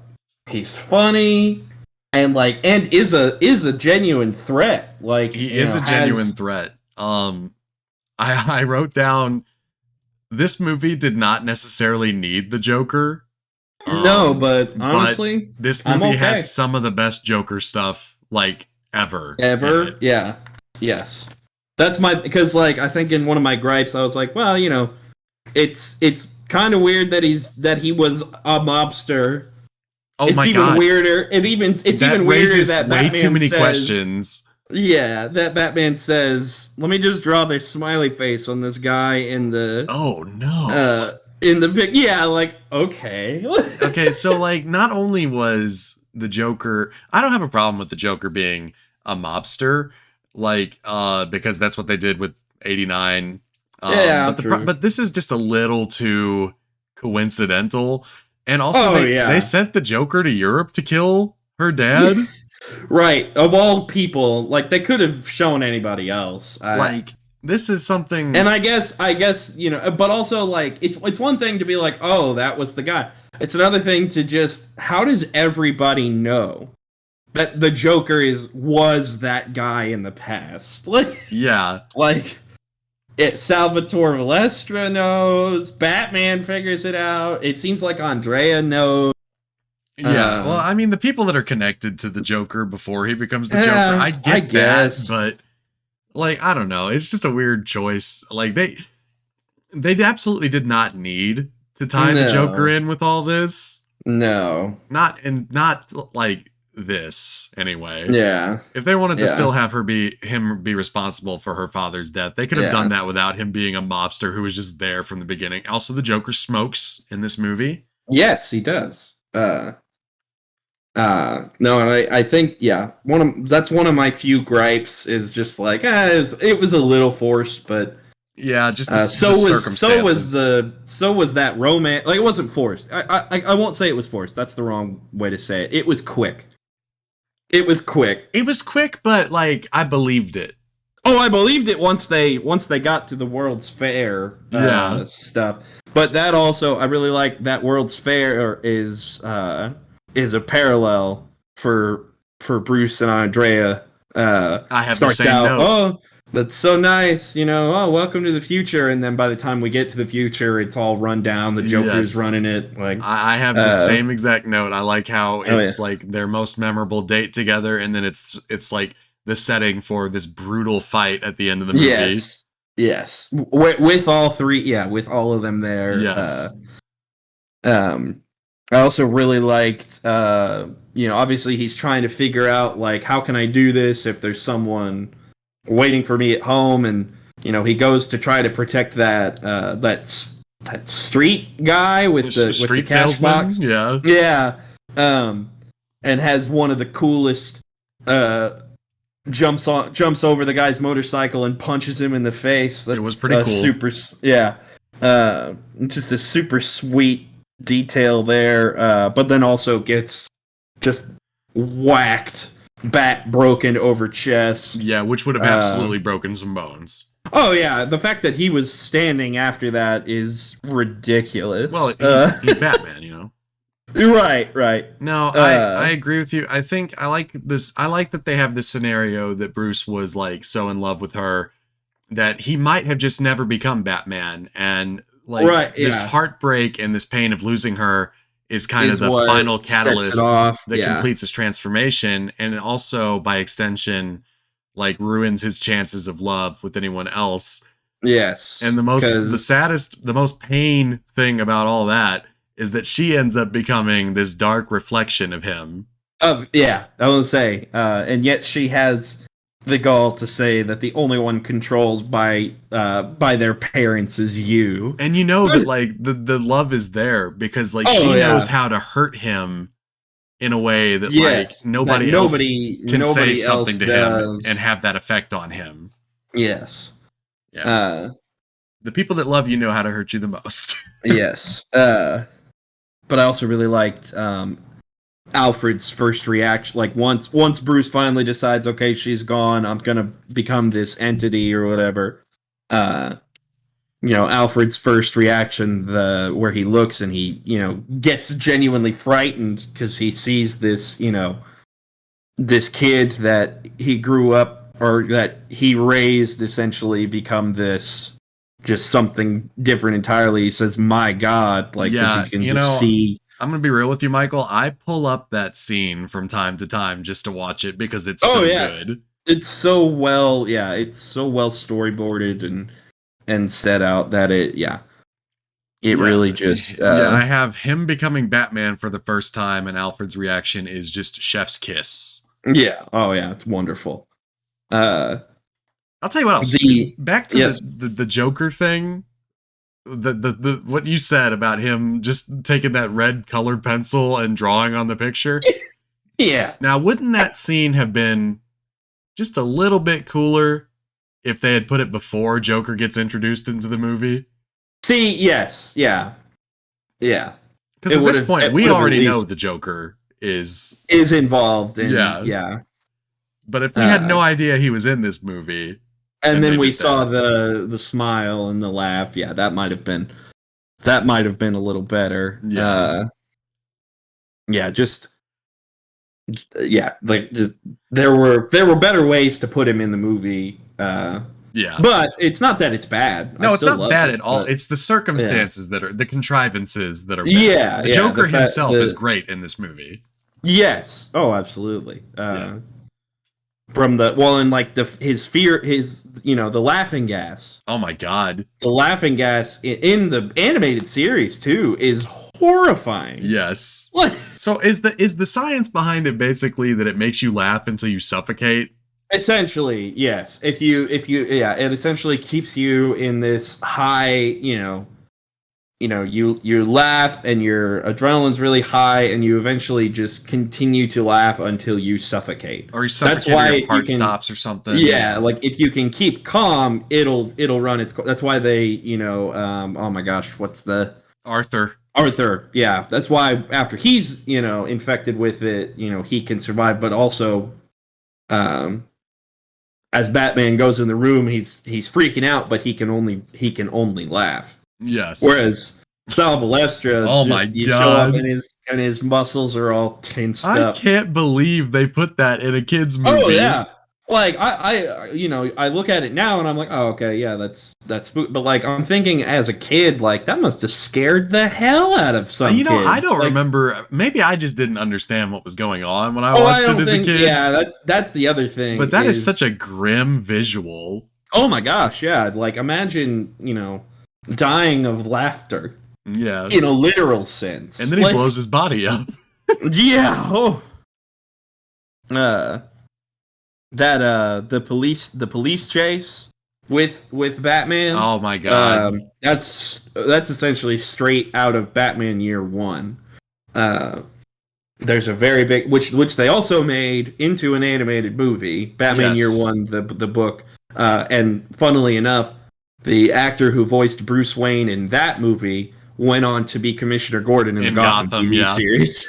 B: he's funny, and is a genuine threat. Like
A: He is a genuine threat. I wrote down this movie did not necessarily need the Joker.
B: No, but
A: But
B: honestly,
A: this
B: I'm
A: movie
B: okay.
A: has some of the best Joker stuff like ever. in
B: Ever,
A: it.
B: yeah, yes. That's my because like I think in one of my gripes I was like, well, it's kind of weird that he was a mobster.
A: Oh
B: It's
A: my
B: even
A: god.
B: weirder. It's
A: That
B: even weirder
A: raises
B: that
A: way
B: Batman
A: too many
B: says,
A: questions.
B: yeah, that Batman says, "Let me just draw this smiley face on this guy
A: Oh no.
B: in the pic." Yeah, like okay.
A: Okay, so like not only was the Joker, I don't have a problem with the Joker being a mobster, like because that's what they did with 89.
B: Yeah,
A: But
B: true.
A: but this is just a little too coincidental. And also
B: Oh,
A: they
B: yeah.
A: sent the Joker to Europe to kill her dad.
B: Right, of all people, like they could have shown anybody else.
A: Like this is something.
B: And I guess but also like it's one thing to be like, oh, that was the guy. It's another thing to just how does everybody know that the Joker was that guy in the past?
A: Yeah.
B: Like Salvatore Valestra knows, Batman figures it out. It seems like Andrea knows.
A: Yeah, well, I mean, the people that are connected to the Joker before he becomes the Joker, I get
B: guess.
A: that, but like, I don't know, it's just a weird choice. Like they absolutely did not need to tie the Joker in with all this.
B: No,
A: Not like this anyway.
B: yeah.
A: If they wanted to still have him be responsible for her father's death, they could have done that without him being a mobster who was just there from the beginning. Also, the Joker smokes in this movie.
B: Yes, he does. No, and I think that's one of my few gripes is just like it was a little forced, but
A: yeah, just the
B: circumstances. So was that romance. Like it wasn't forced. I won't say it was forced. That's the wrong way to say it. It was quick. It was quick,
A: but like I believed it.
B: Oh, I believed it once they got to the World's Fair stuff. But that also, I really like that World's Fair is a parallel for Bruce and Andrea.
A: I have
B: starts
A: the same
B: out,
A: note.
B: oh, that's so nice, oh, welcome to the future. And then by the time we get to the future, it's all run down. The Joker's running it. Like
A: I have the same exact note. I like how it's like their most memorable date together, and then it's like the setting for this brutal fight at the end of the movie.
B: Yes. With all three, with all of them there.
A: Yes.
B: I also really liked, obviously he's trying to figure out, like, how can I do this if there's someone waiting for me at home, and, he goes to try to protect that street guy with the cash box.
A: Yeah.
B: Yeah. And has one of the coolest, jumps over the guy's motorcycle and punches him in the face. It
A: was pretty cool.
B: Just a super sweet detail there, but then also gets just whacked, back broken over chest.
A: Yeah, which would have absolutely broken some bones.
B: Oh yeah, the fact that he was standing after that is ridiculous.
A: Well, he's Batman,
B: Right.
A: No, I agree with you. I think I like this. I like that they have this scenario that Bruce was like so in love with her that he might have just never become Batman, and like this heartbreak and this pain of losing her is kind of the final catalyst that completes his transformation, and also by extension, like ruins his chances of love with anyone else.
B: Yes.
A: And the saddest, the most pain thing about all that is that she ends up becoming this dark reflection of him.
B: Yeah, I will say, and yet she has the gall to say that the only one controlled by their parents is you.
A: And you know that like the love is there because like she knows how to hurt him in a way that like nobody else can say something to him and have that effect on him.
B: Yes.
A: Yeah. The people that love you know how to hurt you the most.
B: Yes. But I also really liked Alfred's first reaction. Like once Bruce finally decides, okay, she's gone, I'm gonna become this entity or whatever. Alfred's first reaction, where he looks and he, gets genuinely frightened because he sees this, this kid that he grew up or that he raised essentially become this just something different entirely. He says, "My God!" Like, because he can just see.
A: I'm gonna be real with you, Michael. I pull up that scene from time to time just to watch it because it's so good.
B: It's so well, it's so well storyboarded and set out that it really just.
A: I have him becoming Batman for the first time, and Alfred's reaction is just chef's kiss.
B: Yeah. Oh yeah, it's wonderful.
A: I'll tell you what else. Back to the Joker thing. The what you said about him just taking that red colored pencil and drawing on the picture.
B: Yeah.
A: Now, wouldn't that scene have been just a little bit cooler if they had put it before Joker gets introduced into the movie?
B: See, yes, yeah.
A: Because at this point, we already know the Joker is
B: involved. Yeah.
A: But if we had no idea he was in this movie.
B: And then we saw the smile and the laugh. Yeah, that might have been a little better.
A: Yeah.
B: There were better ways to put him in the movie. But it's not that it's bad.
A: No, it's not bad at all. It's the circumstances that are the contrivances that are bad.
B: Yeah.
A: The Joker himself is great in this movie.
B: Yes. Oh, absolutely. From his fear, the laughing gas.
A: Oh my God.
B: The laughing gas in the animated series too is horrifying.
A: Yes. So is the science behind it basically that it makes you laugh until you suffocate?
B: Essentially, yes. It essentially keeps you in this high, you laugh and your adrenaline's really high and you eventually just continue to laugh until you suffocate.
A: Or you suffocate, that's why your heart stops or something.
B: Yeah, like if you can keep calm, it'll run its that's why they, oh my gosh, what's the
A: Arthur,
B: yeah. That's why after he's, infected with it, he can survive, but also as Batman goes in the room, he's freaking out, but he can only laugh.
A: Yes.
B: Whereas Sal Balestra,
A: you
B: show up and his muscles are all tensed up.
A: I can't believe they put that in a kid's movie.
B: Oh yeah, like I look at it now and I'm like, oh okay, yeah, that's but like I'm thinking as a kid, like that must have scared the hell out of some kids.
A: I don't remember. Maybe I just didn't understand what was going on when I watched it as a kid.
B: Yeah, that's the other thing.
A: But that is such a grim visual.
B: Oh my gosh, yeah. Like imagine, dying of laughter.
A: Yeah.
B: In a literal sense.
A: And then he blows his body up.
B: Yeah. Oh. The police chase with Batman.
A: Oh my God.
B: That's essentially straight out of Batman Year One. There's a very big which they also made into an animated movie, Batman Year One, the book. And funnily enough, the actor who voiced Bruce Wayne in that movie went on to be Commissioner Gordon in the Gotham TV series.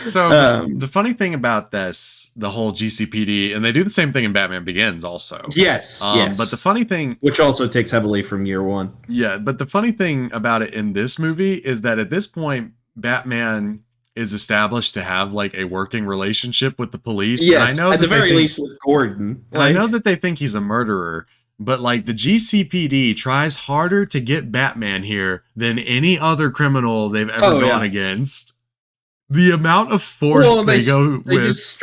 A: So the funny thing about this, the whole GCPD, and they do the same thing in Batman Begins also.
B: Yes, yes.
A: But the funny thing...
B: Which also takes heavily from Year One.
A: Yeah, but the funny thing about it in this movie is that at this point, Batman is established to have like a working relationship with the police.
B: Yes,
A: and I know
B: at the very least with Gordon.
A: And I know that they think he's a murderer, but like the GCPD tries harder to get Batman here than any other criminal they've ever gone against. The amount of force they go with.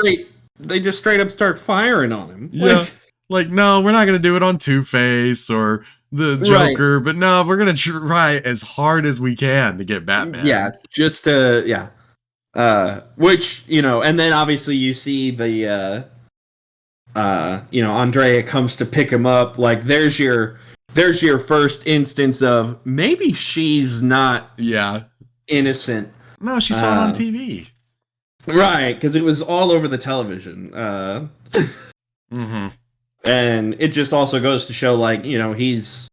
B: They just straight up start firing on him.
A: Yeah. Like, no, we're not gonna do it on Two-Face or the
B: Right.
A: Joker, but no, we're gonna try as hard as we can to get
B: Yeah,
A: Batman.
B: just to yeah. Which, and then obviously you see the Andrea comes to pick him up. Like there's your first instance of maybe she's not
A: Yeah.
B: innocent.
A: No, she saw it on TV.
B: Right, because it was all over the television.
A: Mm-hmm.
B: And it just also goes to show, like, he's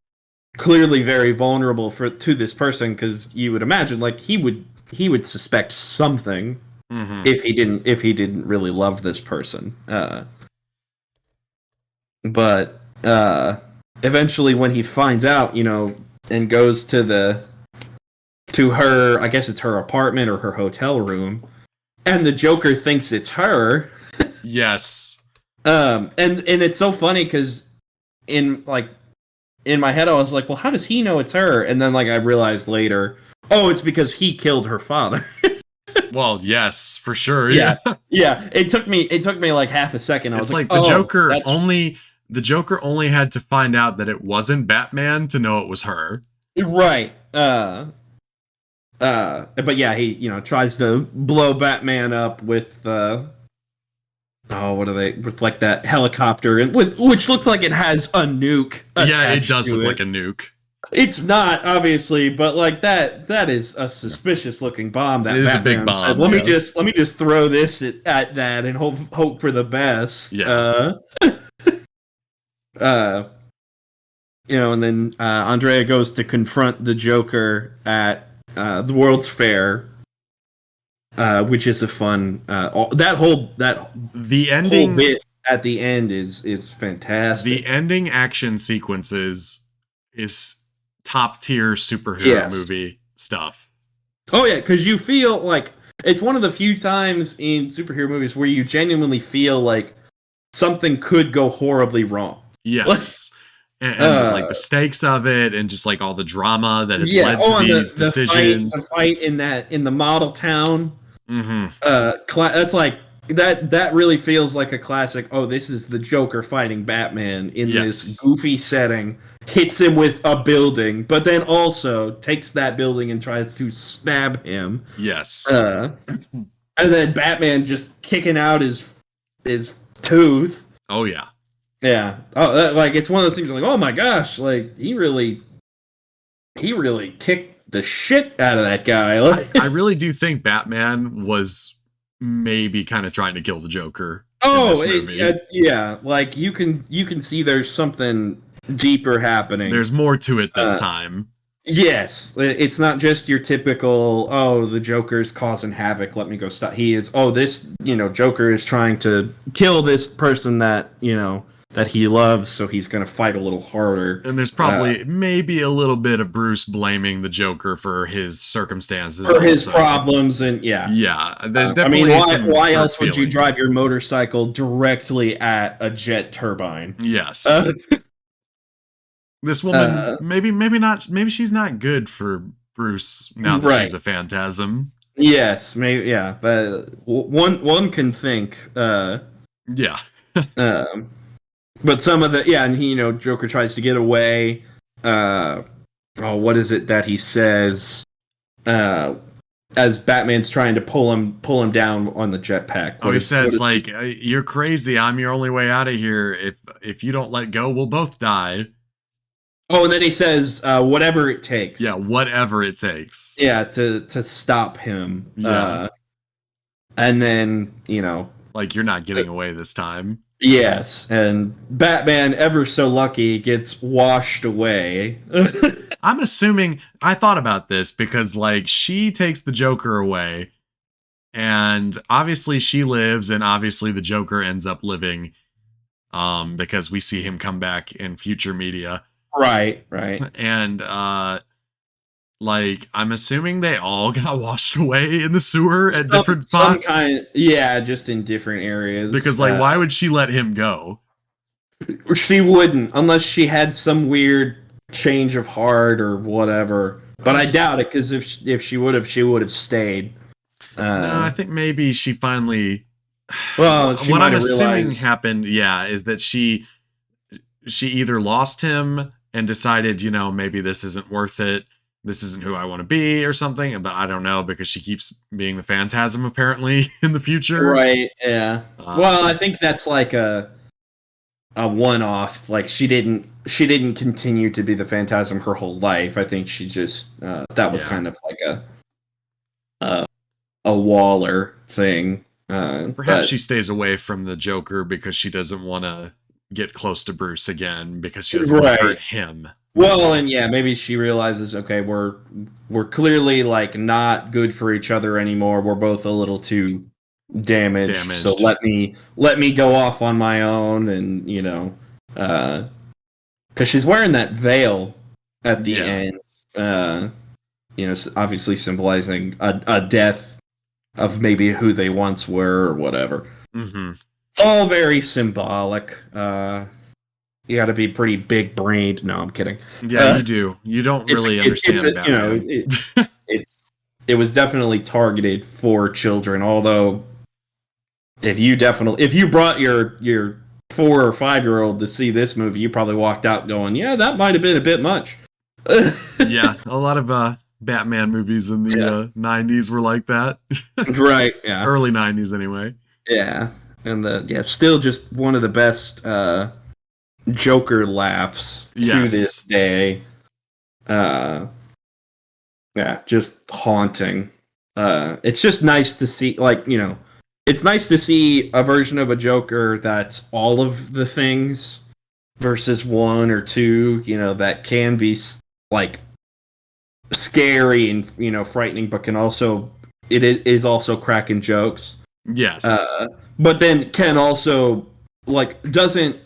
B: clearly very vulnerable to this person, because you would imagine, like, he would suspect something
A: Mm-hmm.
B: if he didn't really love this person. But eventually, when he finds out, and goes to her, I guess it's her apartment or her hotel room, and the Joker thinks it's her.
A: Yes.
B: And it's so funny because in my head I was like, well, how does he know it's her? And then, like, I realized later, oh, it's because he killed her father.
A: Well, yes, for sure.
B: Yeah, yeah. It took me like half a second. I
A: It's
B: was like,
A: like the
B: oh,
A: Joker
B: that's
A: only had to find out that it wasn't Batman to know it was her.
B: right. But yeah, he tries to blow Batman up with what are they, with like that helicopter, and which looks like it has a nuke attached
A: Yeah, it does
B: to
A: look
B: it.
A: like a nuke.
B: It's not, obviously, but like that is a suspicious looking bomb that
A: It is a
B: Batman
A: big
B: said,
A: bomb,
B: let me
A: yeah.
B: just throw this at that and hope for the best.
A: Yeah.
B: Uh and then Andrea goes to confront the Joker at the World's Fair, which is a fun that whole
A: The
B: whole
A: ending
B: bit at the end is fantastic.
A: the ending action sequences is top tier superhero
B: Yes.
A: movie stuff.
B: Oh yeah, because you feel like it's one of the few times in superhero movies where you genuinely feel like something could go horribly wrong.
A: Yes. And like the stakes of it and just like all the drama that has led to
B: and
A: these decisions.
B: the fight in the model town.
A: Mm-hmm.
B: That's like that really feels like a classic. Oh, this is the Joker fighting Batman in this goofy setting. Hits him with a building, but then also takes that building and tries to stab him.
A: Yes.
B: And then Batman just kicking out his tooth.
A: Oh yeah.
B: Yeah. Oh, like it's one of those things. Like, oh my gosh, like he really kicked the shit out of that guy.
A: I really do think Batman was maybe kind of trying to kill the Joker.
B: Yeah. Like you can see there's something deeper happening.
A: There's more to it this time.
B: Yes, it's not just your typical, oh, the Joker's causing havoc, let me go stop. He is, oh, this, Joker is trying to kill this person that, that he loves, so he's going to fight a little harder.
A: And there's probably maybe a little bit of Bruce blaming the Joker for his circumstances.
B: For his problems, and yeah.
A: Yeah, there's definitely
B: why else would you drive your motorcycle directly at a jet turbine?
A: Yes. This woman, maybe she's not good for Bruce now that she's a phantasm.
B: Yes, maybe, yeah, but one can think.
A: Yeah.
B: But some of the, and he, Joker tries to get away. What is it that he says? As Batman's trying to pull him down on the jetpack.
A: He says, like, you're crazy. I'm your only way out of here. If you don't let go, we'll both die.
B: Oh, and then he says, whatever it takes.
A: Yeah, whatever it takes.
B: Yeah, to stop him.
A: Yeah.
B: And then,
A: like, you're not getting away this time.
B: Yes, and Batman, ever so lucky, gets washed away.
A: I'm assuming, I thought about this because, like, she takes the Joker away, and obviously she lives, and obviously the Joker ends up living, because we see him come back in future media.
B: Right.
A: And, like, I'm assuming they all got washed away in the sewer at different spots.
B: Just in different areas.
A: Because, like, why would she let him go?
B: She wouldn't, unless she had some weird change of heart or whatever. But I doubt it, because if she would have stayed.
A: No, I think maybe she finally...
B: Well,
A: what I'm assuming happened, is that she she either lost him and decided, maybe this isn't worth it. This isn't who I want to be or something. But I don't know because she keeps being the Phantasm apparently in the future.
B: Right. Yeah. Well, I think that's like a one-off. Like she didn't continue to be the Phantasm her whole life. I think she just that was
A: Yeah.
B: kind of like a Waller thing.
A: Perhaps
B: But
A: she stays away from the Joker because she doesn't want to get close to Bruce again because she doesn't want to
B: right.
A: hurt him.
B: Well, and yeah, maybe she realizes, okay, we're clearly like not good for each other anymore. We're both a little too damaged. So let me go off on my own, and because she's wearing that veil at the end, obviously symbolizing a death of maybe who they once were or whatever.
A: Mm-hmm.
B: It's all very symbolic. You got to be pretty big brained. No, I'm kidding.
A: Yeah, you do. You don't really understand Batman.
B: It was definitely targeted for children. Although, if you brought your 4 or 5-year-old to see this movie, you probably walked out going, "Yeah, that might have been a bit much."
A: Yeah, a lot of Batman movies in the 90s were like that.
B: Right. Yeah.
A: Early 90s, anyway.
B: Yeah, and still just one of the best Joker laughs to this day. Yeah, just haunting. It's just nice to see, it's nice to see a version of a Joker that's all of the things versus one or two, that can be like scary and frightening, but it is also cracking jokes.
A: Yes.
B: But then can also it doesn't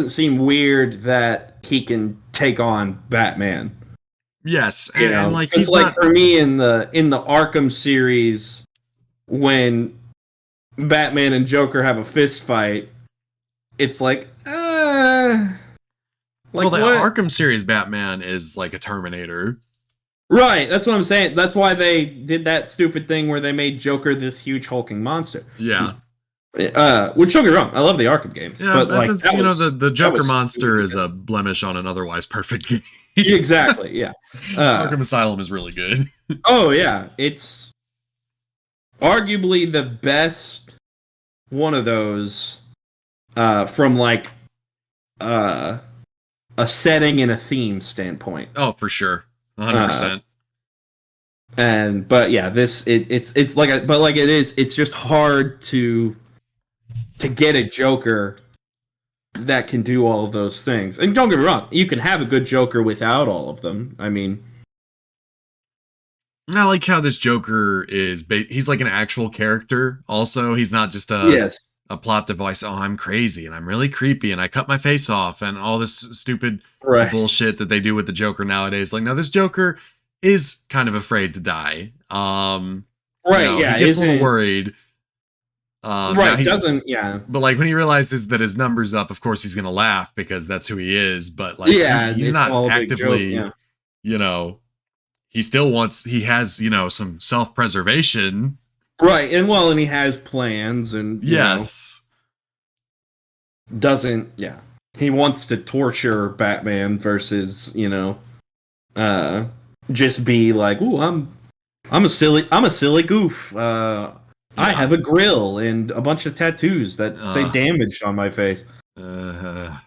B: seem weird that he can take on Batman.
A: Yes,
B: and he's like, for me in the Arkham series, when Batman and Joker have a fist fight, it's like,
A: well, the Arkham series Batman is like a Terminator.
B: Right, that's what I'm saying. That's why they did that stupid thing where they made Joker this huge hulking monster.
A: Yeah.
B: Which, don't get me wrong, I love the Arkham games.
A: Yeah, but the Joker monster is a blemish on an otherwise perfect game.
B: Exactly, yeah.
A: Arkham Asylum is really good.
B: Oh, yeah. It's arguably the best one of those from a setting and a theme standpoint.
A: Oh, for sure. 100%.
B: But yeah, it's just hard to get a Joker that can do all of those things. And don't get me wrong, you can have a good Joker without all of them. I mean,
A: I like how this Joker is he's like an actual character also. He's not just a plot device. Oh, I'm crazy and I'm really creepy and I cut my face off and all this stupid bullshit that they do with the Joker nowadays. Like, no, this Joker is kind of afraid to die. He gets a little worried. But like when he realizes that his number's up, of course he's gonna laugh because that's who he is. But like, he's not actively, he still wants. He has, some self-preservation.
B: Right, and he has plans, and
A: yes,
B: he wants to torture Batman versus just be like, ooh, I'm a silly goof. I have a grill and a bunch of tattoos that say damaged on my face. Yeah.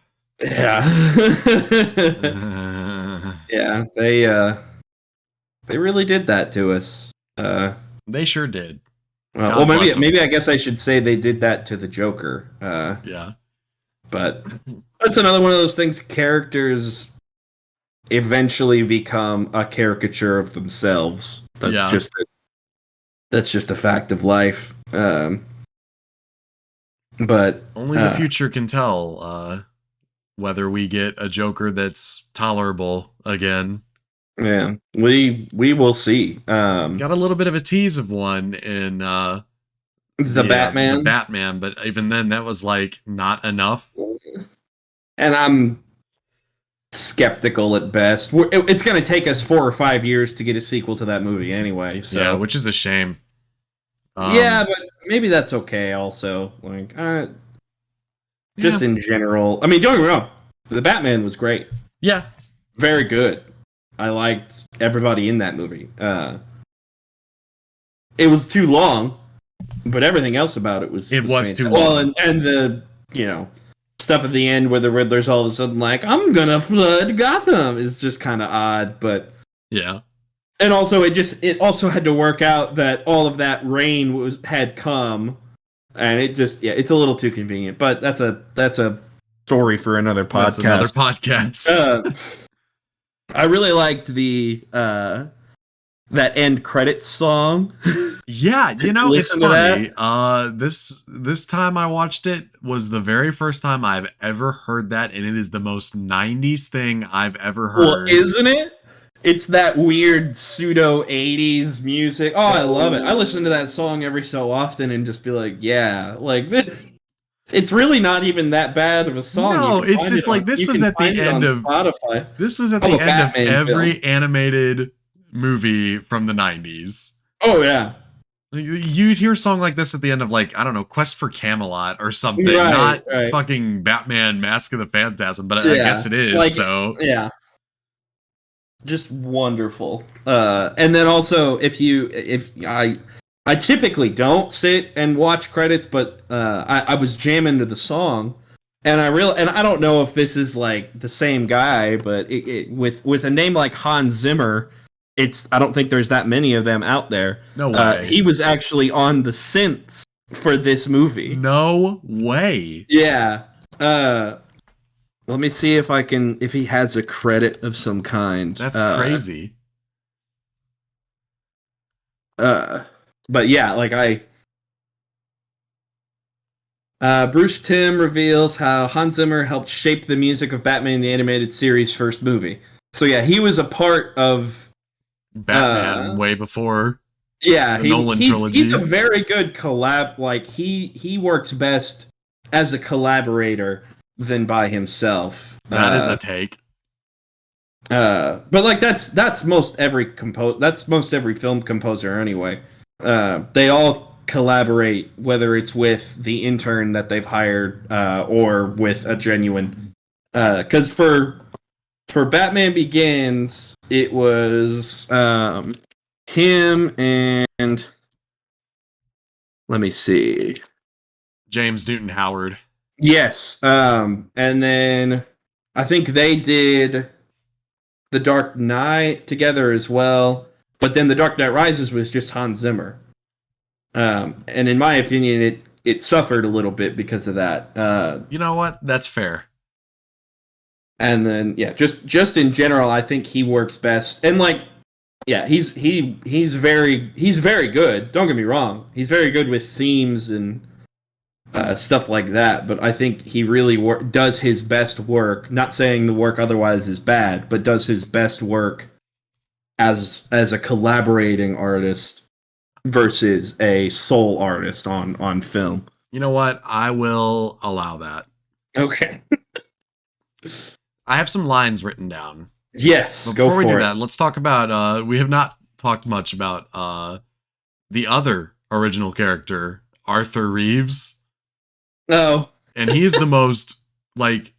B: Yeah, they really did that to us.
A: They sure did.
B: Well, maybe I guess I should say they did that to the Joker.
A: Yeah.
B: But that's another one of those things. Characters eventually become a caricature of themselves. That's just a fact of life. But
A: only the future can tell whether we get a Joker that's tolerable again.
B: Yeah, we will see.
A: Got a little bit of a tease of one in the Batman, but even then, that was like not enough.
B: And I'm skeptical at best. It's going to take us 4 or 5 years to get a sequel to that movie anyway. So.
A: Yeah, which is a shame.
B: Yeah, but maybe that's okay. Also, just in general. I mean, don't get me wrong. The Batman was great.
A: Yeah.
B: Very good. I liked everybody in that movie. It was too long, but everything else about it was
A: too long.
B: Well, and the stuff at the end where the Riddler's all of a sudden like, I'm gonna flood Gotham is just kind of odd, but
A: yeah.
B: And also it also had to work out that all of that rain had come, and it just it's a little too convenient. But that's a story for another podcast.
A: That's another podcast.
B: I really liked the that end credits song.
A: Yeah, it's funny. This time I watched it was the very first time I've ever heard that, and it is the most 90s thing I've ever heard.
B: Well, isn't it? It's that weird pseudo 80s music. Oh, I love it. I listen to that song every so often and just be like, yeah, like this. It's really not even that bad of a song.
A: No, it's just like this was at the end of Spotify. This was at the end of every animated movie from the 90s.
B: Oh yeah.
A: You'd hear a song like this at the end of, like, I don't know, Quest for Camelot or something. Not fucking Batman Mask of the Phantasm, but I guess it is. Like, so
B: yeah. Just wonderful. And then also, if I typically don't sit and watch credits, but I was jamming to the song, and I don't know if this is like the same guy, but with a name like Hans Zimmer, I don't think there's that many of them out there.
A: No way.
B: He was actually on the synths for this movie.
A: No way.
B: Yeah. Let me see if he has a credit of some kind.
A: That's crazy.
B: But yeah, like Bruce Timm reveals how Hans Zimmer helped shape the music of Batman the Animated Series' first movie. So yeah, he was a part of
A: Batman way before.
B: Yeah,
A: the Nolan trilogy.
B: He's a very good collab. Like he works best as a collaborator than by himself.
A: That is a take.
B: But like that's most every film composer anyway. They all collaborate, whether it's with the intern that they've hired or with a genuine. Because for Batman Begins, it was him and let me see,
A: James Newton Howard.
B: Yes, and then I think they did The Dark Knight together as well. But then The Dark Knight Rises was just Hans Zimmer. And in my opinion, it suffered a little bit because of that.
A: You know what? That's fair.
B: And then just in general, I think he works best. And like, yeah, he's very good. Don't get me wrong. He's very good with themes and stuff like that, but I think he really does his best work. Not saying the work otherwise is bad, but does his best work as a collaborating artist versus a sole artist on film.
A: You know what? I will allow that.
B: Okay.
A: I have some lines written down.
B: Yes,
A: but before we do that, let's talk about. We have not talked much about the other original character, Arthur Reeves.
B: No.
A: And he's the most like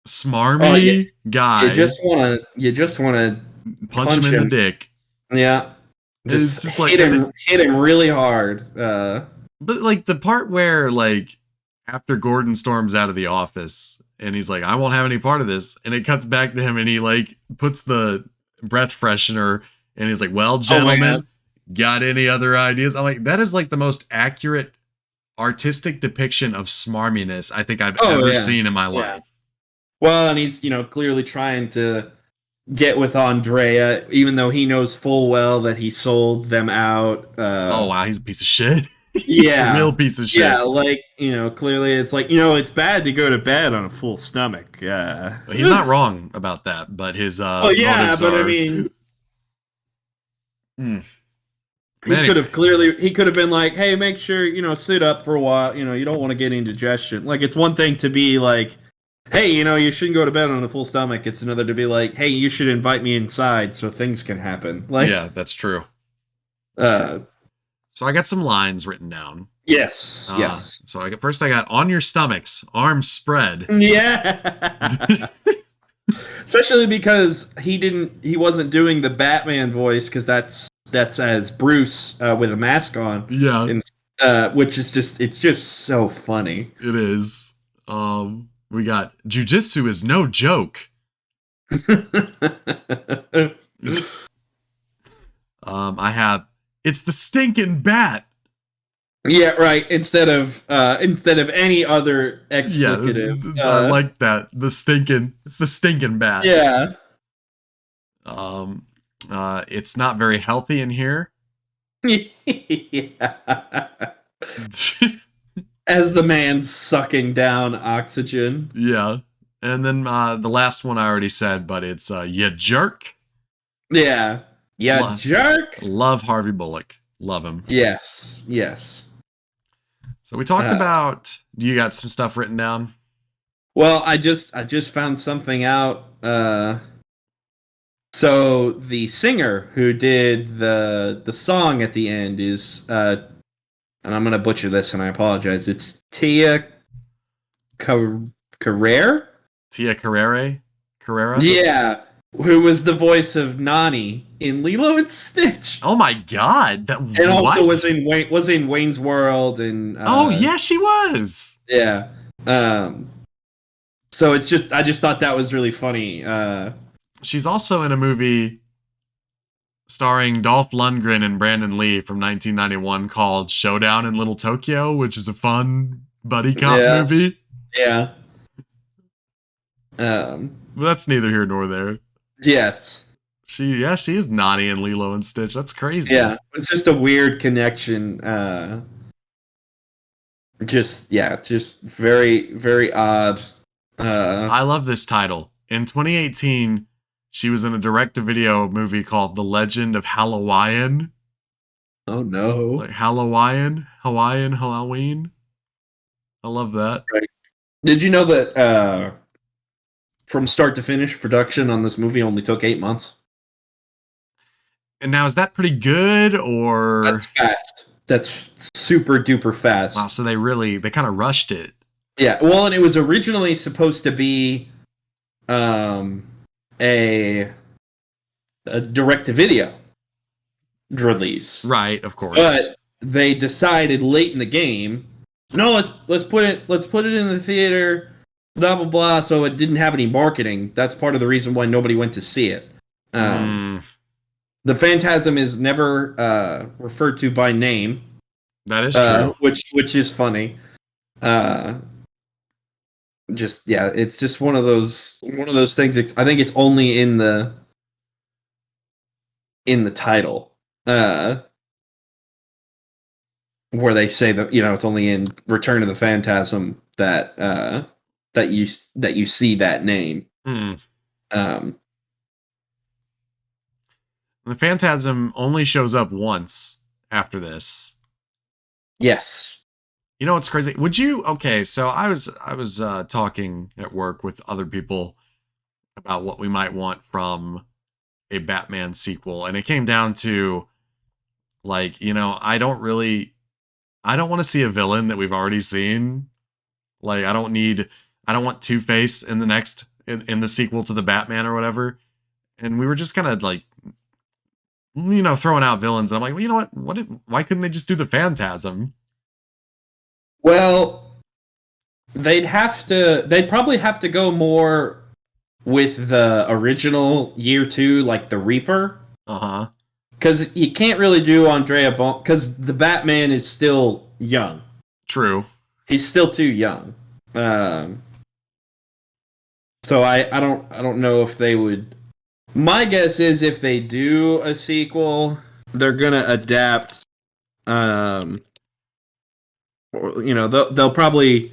A: smarmy guy.
B: You just wanna
A: punch him in the dick.
B: Yeah. Just like hit him really hard.
A: But like the part where like after Gordon storms out of the office and he's like, I won't have any part of this, and it cuts back to him and he like puts the breath freshener and he's like, well, gentlemen, got any other ideas? I'm like, that is like the most accurate artistic depiction of smarminess I think I've ever seen in my life.
B: Well, and he's clearly trying to get with Andrea, even though he knows full well that he sold them out.
A: Oh wow, he's a piece of shit. He's a real piece of shit.
B: Yeah, like clearly it's like it's bad to go to bed on a full stomach. Yeah,
A: well, he's not wrong about that, but his motives
B: but
A: are...
B: I mean. He could have been like, hey, make sure, sit up for a while. You don't want to get indigestion. Like, it's one thing to be like, hey, you shouldn't go to bed on a full stomach. It's another to be like, hey, you should invite me inside so things can happen. Like,
A: yeah, that's true. So I got some lines written down.
B: Yes, yes.
A: So first I got on your stomachs, arms spread.
B: Yeah. Especially because he wasn't doing the Batman voice because that's as Bruce with a mask on,
A: Yeah,
B: and which is it's just so funny.
A: it is. We got jujitsu is no joke. I have it's the stinking bat.
B: Yeah, right. Instead of any other
A: Yeah,
B: explicative.
A: I like that. It's the stinking bat.
B: Yeah.
A: Um, it's not very healthy in here.
B: Yeah. As the man sucking down oxygen.
A: Yeah, and then the last one I already said, but it's you jerk.
B: Yeah. Yeah,
A: Love,
B: jerk.
A: love Harvey Bullock. Love him.
B: Yes. Yes.
A: So we talked
B: Uh,
A: about. Do you got some stuff written down?
B: well, I just found something out. So the singer who did the song at the end is and I'm gonna butcher this and I apologize. It's Tia Carrere?
A: Tia Carrera.
B: Yeah, who was the voice of Nani in Lilo and Stitch,
A: Oh my god!
B: and also
A: What?
B: was in Wayne's World and
A: Oh yeah, she was.
B: yeah. So I just thought that was really funny.
A: She's also in a movie starring Dolph Lundgren and Brandon Lee from 1991 called Showdown in Little Tokyo, which is a fun buddy cop
B: Yeah,
A: movie.
B: yeah.
A: But that's neither here nor there.
B: Yes,
A: She is naughty in Lilo and Stitch. That's crazy.
B: yeah. It's just a weird connection. Just very very odd.
A: I love this title. In 2018, she was in a direct-to-video movie called The Legend of Halloween.
B: Oh no!
A: Like Halloween. I love that.
B: Right. Did you know that from start to finish, production on this movie only took 8 months?
A: And now is that pretty good or
B: That's fast. That's super duper fast.
A: wow, so they kind of rushed it.
B: Yeah. Well, and it was originally supposed to be um, a direct to video release,
A: Right, of course.
B: but they decided late in the game, no, let's put it in the theater, blah blah blah. So it didn't have any marketing. That's part of the reason why nobody went to see it. The Phantasm is never referred to by name.
A: That is true.
B: Which is funny. It's just one of those things. I think it's only in the title where they say that it's only in Return of the Phantasm that you see that name.
A: The Phantasm only shows up once after this.
B: Yes.
A: You know what's crazy? Would you? Okay, so I was talking at work with other people about what we might want from a Batman sequel, and it came down to like, I don't want to see a villain that we've already seen. Like, I don't want Two-Face in the sequel to the Batman or whatever. And we were just kind of like, throwing out villains. And I'm like, well, you know what? Why couldn't they just do the Phantasm?
B: Well, they'd probably have to go more with the original Year 2, like the Reaper.
A: Uh-huh.
B: Because you can't really do Andrea Bon, because the Batman is still young.
A: True.
B: He's still too young. So I don't know if they would. My guess is if they do a sequel, they're gonna adapt. They'll probably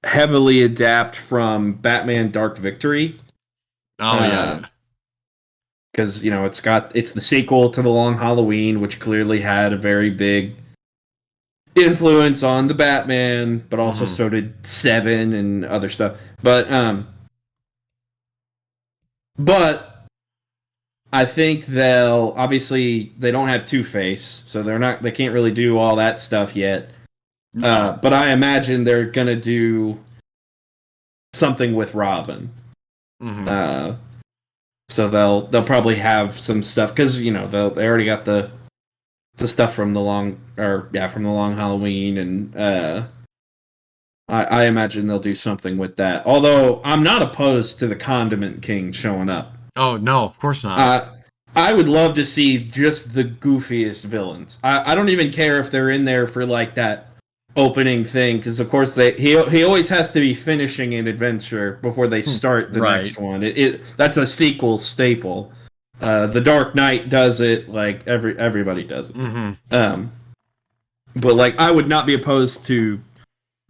B: heavily adapt from Batman Dark Victory.
A: Oh yeah.
B: Because it's the sequel to The Long Halloween, which clearly had a very big influence on the Batman, but also so did Seven and other stuff. But I think they don't have Two-Face, so they can't really do all that stuff yet.
A: No.
B: But I imagine they're gonna do something with Robin.
A: Mm-hmm.
B: So they'll probably have some stuff because they already got the stuff from the long Halloween, and I imagine they'll do something with that. Although I'm not opposed to the Condiment King showing up.
A: Oh no, of course not.
B: Uh, I would love to see just the goofiest villains. I don't even care if they're in there for like that opening thing, because of course he always has to be finishing an adventure before they start the
A: Right.
B: next one. That's a sequel staple. The Dark Knight does it, like everybody does it.
A: Mm-hmm.
B: But like I would not be opposed to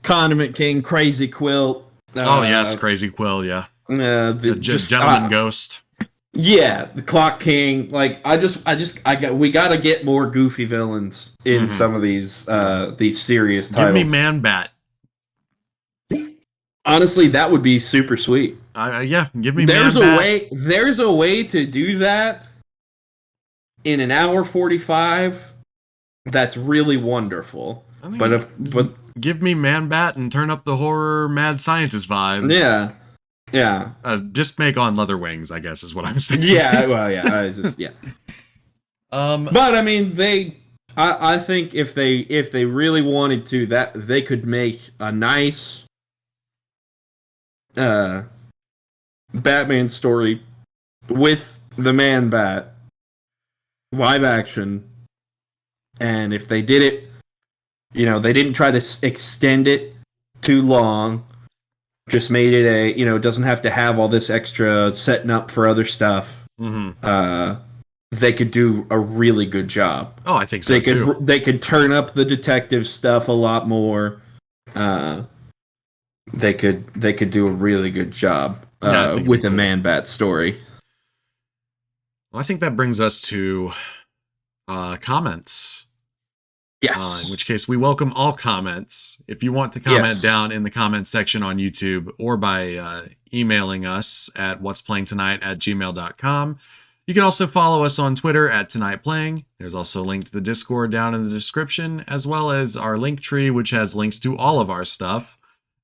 B: Condiment King, Crazy Quilt.
A: Oh yes, Crazy Quill. Yeah, the Gentleman Ghost.
B: Yeah, the Clock King. Like we gotta get more goofy villains in some of these serious titles.
A: Give me Man Bat.
B: Honestly, that would be super sweet.
A: Yeah, give me
B: There's
A: Man
B: a
A: Bat.
B: way. There's a way to do that in an hour 45. That's really wonderful. But
A: give me Man Bat and turn up the horror mad scientist vibes.
B: Yeah.
A: Just make on leather wings, I guess, is what I'm saying.
B: Yeah, well, yeah. But I mean, I think if they really wanted to, that they could make a nice Batman story with the Man Bat live action, and if they did it, they didn't try to extend it too long. Just made it it doesn't have to have all this extra setting up for other stuff.
A: Mm-hmm.
B: They could do a really good job.
A: Oh, I think so too.
B: They could turn up the detective stuff a lot more. They could do a really good job with a Man Bat story.
A: Well, I think that brings us to comments.
B: Yes.
A: In which case, we welcome all comments. If you want to comment down in the comment section on YouTube or by emailing us at whatsplayingtonight@gmail.com. You can also follow us on Twitter @TonightPlaying. There's also a link to the Discord down in the description, as well as our link tree, which has links to all of our stuff,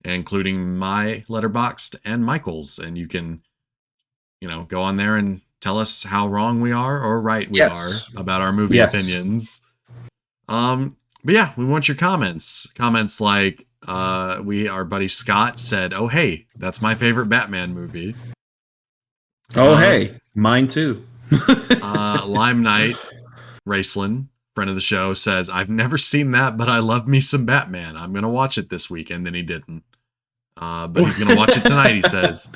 A: including my Letterboxd and Michael's. And you can, go on there and tell us how wrong we are or right we are about our movie opinions. But yeah, we want your comments. Comments like our buddy Scott said, "Oh hey, that's my favorite Batman movie."
B: Oh hey, mine too.
A: Lime Knight Raceland, friend of the show, says, "I've never seen that, but I love me some Batman. I'm gonna watch it this week." And then he didn't. But he's gonna watch it tonight, he says.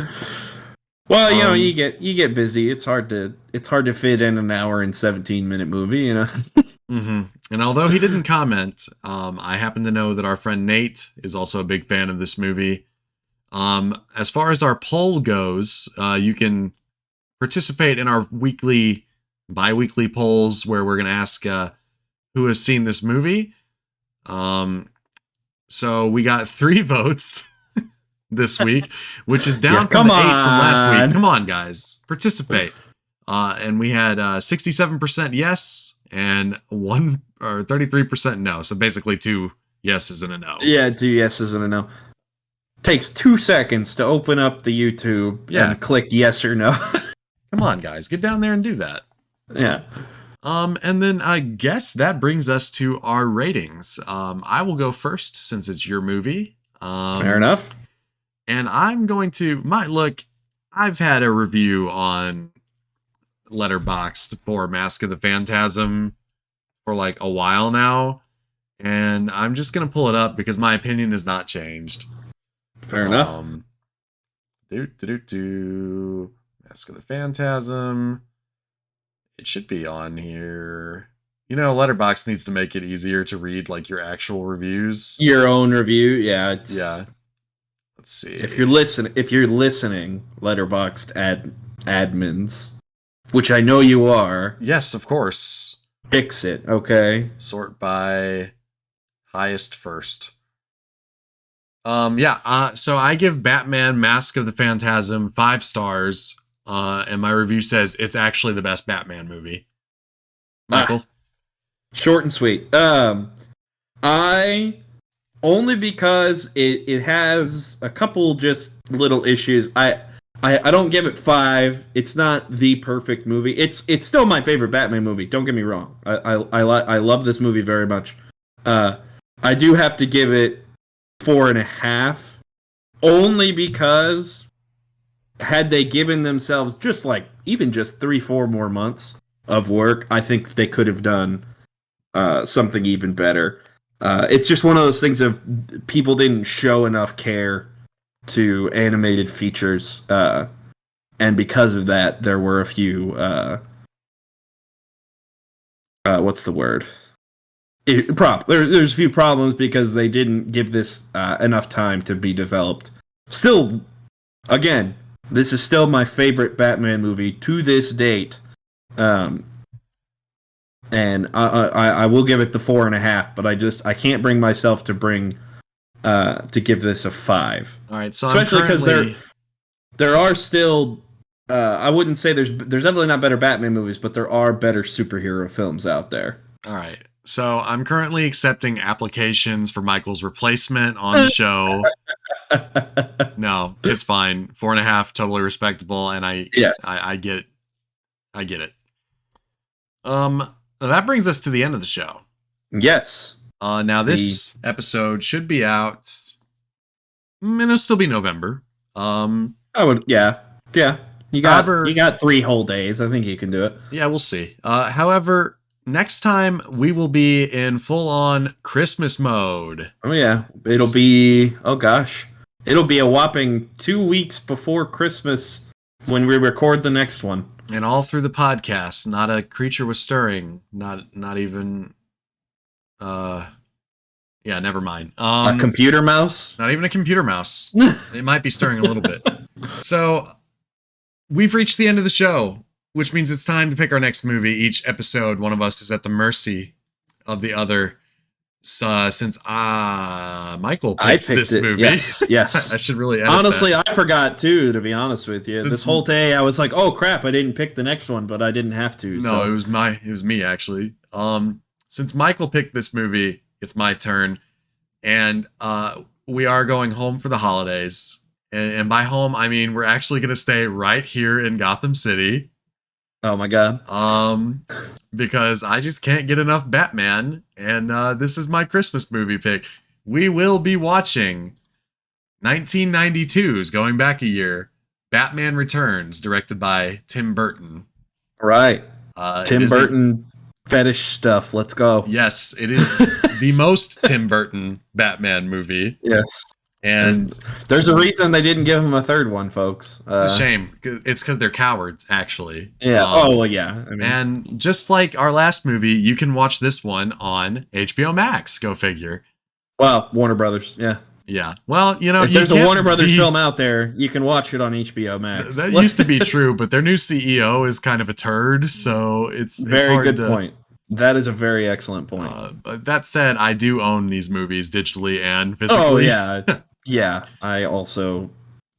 B: Well, you get busy. It's hard to fit in an hour and 17-minute movie,
A: Mm-hmm. And although he didn't comment, I happen to know that our friend Nate is also a big fan of this movie. As far as our poll goes, you can participate in our bi-weekly polls where we're going to ask who has seen this movie. So we got 3 votes this week, which is down from the 8 from last week. Come on, guys, participate. And we had 67% yes and 33% no. So basically 2 yeses and a no.
B: Yeah, 2 yeses and a no. Takes 2 seconds to open up the YouTube and click yes or no.
A: Come on, guys, get down there and do that.
B: Yeah.
A: And then I guess that brings us to our ratings. I will go first since it's your movie.
B: Fair enough.
A: And I'm going to look. I've had a review on Letterboxd for Mask of the Phantasm for like a while now, and I'm just gonna pull it up because my opinion has not changed.
B: Fair enough.
A: Mask of the Phantasm. It should be on here. Letterboxd needs to make it easier to read like your actual reviews.
B: Your own review, yeah.
A: Yeah. Let's see.
B: If you're listening, Letterboxd admins, which I know you are.
A: Yes, of course.
B: Fix it, okay?
A: Sort by highest first. So I give Batman Mask of the Phantasm 5 stars. and my review says it's actually the best Batman movie. Michael?
B: Short and sweet. I only because it has a couple just little issues. I don't give it 5. It's not the perfect movie. It's still my favorite Batman movie. Don't get me wrong. I love this movie very much. I do have to give it 4.5, only because had they given themselves just even just 3-4 more months of work, I think they could have done something even better. It's just one of those things of people didn't show enough care to animated features, and because of that, there were a few what's the word? There's a few problems because they didn't give this enough time to be developed. Still, again, this is still my favorite Batman movie to this date. And I will give it the 4.5, but I can't bring myself to give this a 5.
A: All right, so
B: especially because there are still I wouldn't say there's definitely not better Batman movies, but there are better superhero films out there.
A: All right, so I'm currently accepting applications for Michael's replacement on the show. No, it's fine. 4.5, totally respectable, and I get it. That brings us to the end of the show.
B: Yes.
A: Now this episode should be out. It'll still be November.
B: I would, yeah. You got 3 whole days. I think you can do it.
A: Yeah, we'll see. However, next time we will be in full-on Christmas mode.
B: Oh yeah, it'll be a whopping 2 weeks before Christmas when we record the next one.
A: And all through the podcast, not a creature was stirring. Not even. Yeah, never mind.
B: A computer mouse?
A: Not even a computer mouse. It might be stirring a little bit. So, we've reached the end of the show, which means it's time to pick our next movie. Each episode, one of us is at the mercy of the other. Since Michael picked this movie.
B: Yes.
A: I should really edit
B: honestly,
A: that.
B: I forgot too, to be honest with you. This whole day I was like, oh crap, I didn't pick the next one, but I didn't have to.
A: No,
B: so.
A: it was me actually. Since Michael picked this movie, it's my turn. And we are going home for the holidays. And by home, I mean we're actually gonna stay right here in Gotham City.
B: Oh my god.
A: Because I just can't get enough Batman, and this is my Christmas movie pick. We will be watching 1992's, going back a year, Batman Returns, directed by Tim Burton.
B: Right. Tim Burton fetish stuff. Let's go.
A: Yes, it is the most Tim Burton Batman movie.
B: Yes.
A: And
B: there's a reason they didn't give him a third one, folks.
A: It's a shame. It's because they're cowards, actually.
B: Yeah. Well, yeah. I mean,
A: and just like our last movie, you can watch this one on HBO Max. Go figure.
B: Well, Warner Brothers. Yeah.
A: Yeah. Well,
B: if there's a Warner Brothers film out there, you can watch it on HBO Max.
A: That used to be true, but their new CEO is kind of a turd, so it's
B: very
A: hard
B: good point. That is a very excellent point.
A: But that said, I do own these movies digitally and physically.
B: Oh yeah. Yeah, I also,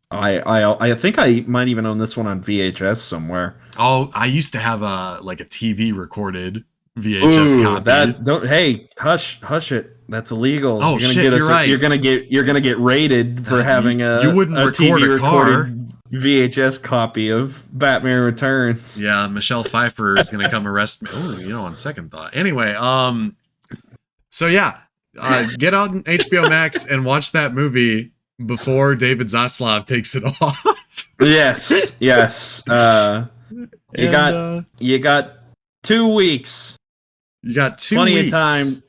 B: I think I might even own this one on VHS somewhere.
A: Oh, I used to have a TV recorded VHS copy.
B: Hey, hush it. That's illegal.
A: Oh shit, you're right.
B: You're gonna get raided for having a
A: record
B: TV
A: a car.
B: recorded VHS copy of Batman Returns.
A: Yeah, Michelle Pfeiffer is gonna come arrest me. Oh, on second thought. Anyway, so yeah. Get on HBO Max and watch that movie before David Zaslav takes it off.
B: Yes. You got 2 weeks.
A: You got 2 weeks.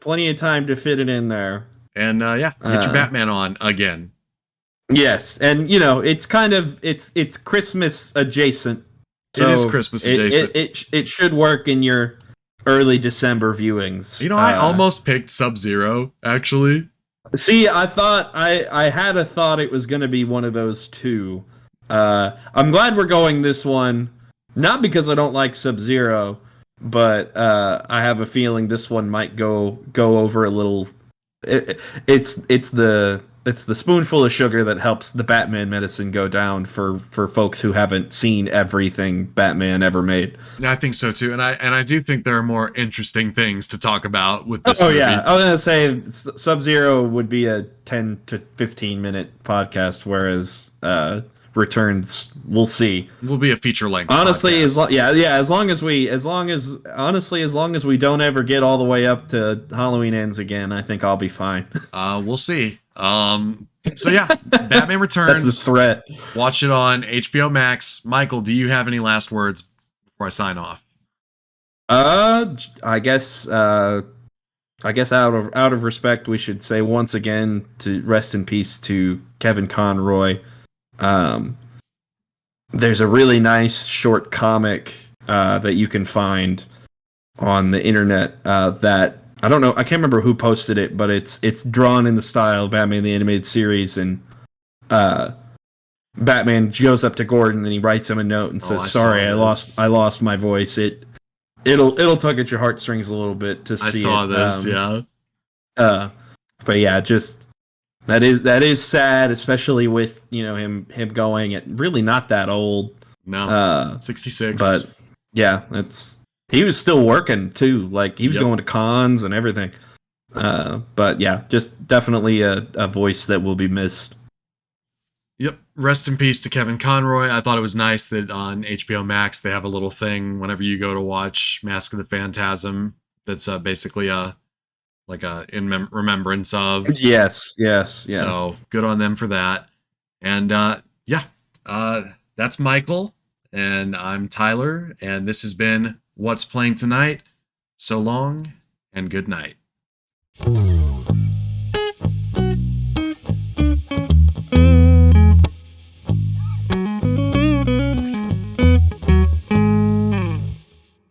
B: Plenty of time to fit it in there.
A: And get your Batman on again.
B: Yes, and it's kind of it's Christmas adjacent. So
A: it is Christmas adjacent.
B: It should work in your early December viewings.
A: I almost picked Sub-Zero, actually.
B: See, I thought I had a thought it was going to be one of those two. I'm glad we're going this one, not because I don't like Sub-Zero, but I have a feeling this one might go over a little. It's the it's the spoonful of sugar that helps the Batman medicine go down for folks who haven't seen everything Batman ever made.
A: I think so too, and I do think there are more interesting things to talk about with this
B: Oh
A: movie.
B: yeah, I was gonna say Sub-Zero would be a 10 to 15 minute podcast, whereas Returns, we'll see.
A: Will be a feature length.
B: Honestly,
A: podcast.
B: as long as we don't ever get all the way up to Halloween Ends again, I think I'll be fine.
A: We'll see. So yeah, Batman Returns.
B: That's the threat.
A: Watch it on HBO Max. Michael, do you have any last words before I sign off?
B: I guess out of respect, we should say once again to rest in peace to Kevin Conroy. There's a really nice short comic that you can find on the internet that I don't know. I can't remember who posted it, but it's drawn in the style of Batman the Animated Series, and Batman goes up to Gordon and he writes him a note and says, "Sorry, I lost my voice." It'll tug at your heartstrings a little bit to see.
A: I saw this, yeah.
B: But yeah, just that is sad, especially with him going at really not that old.
A: No, 66.
B: But yeah, he was still working too. Like he was going to cons and everything. But yeah, just definitely a voice that will be missed.
A: Yep. Rest in peace to Kevin Conroy. I thought it was nice that on HBO Max they have a little thing whenever you go to watch Mask of the Phantasm that's basically in remembrance of.
B: Yes, yeah.
A: So good on them for that. And that's Michael, and I'm Tyler, and this has been What's Playing Tonight. So long, and good night.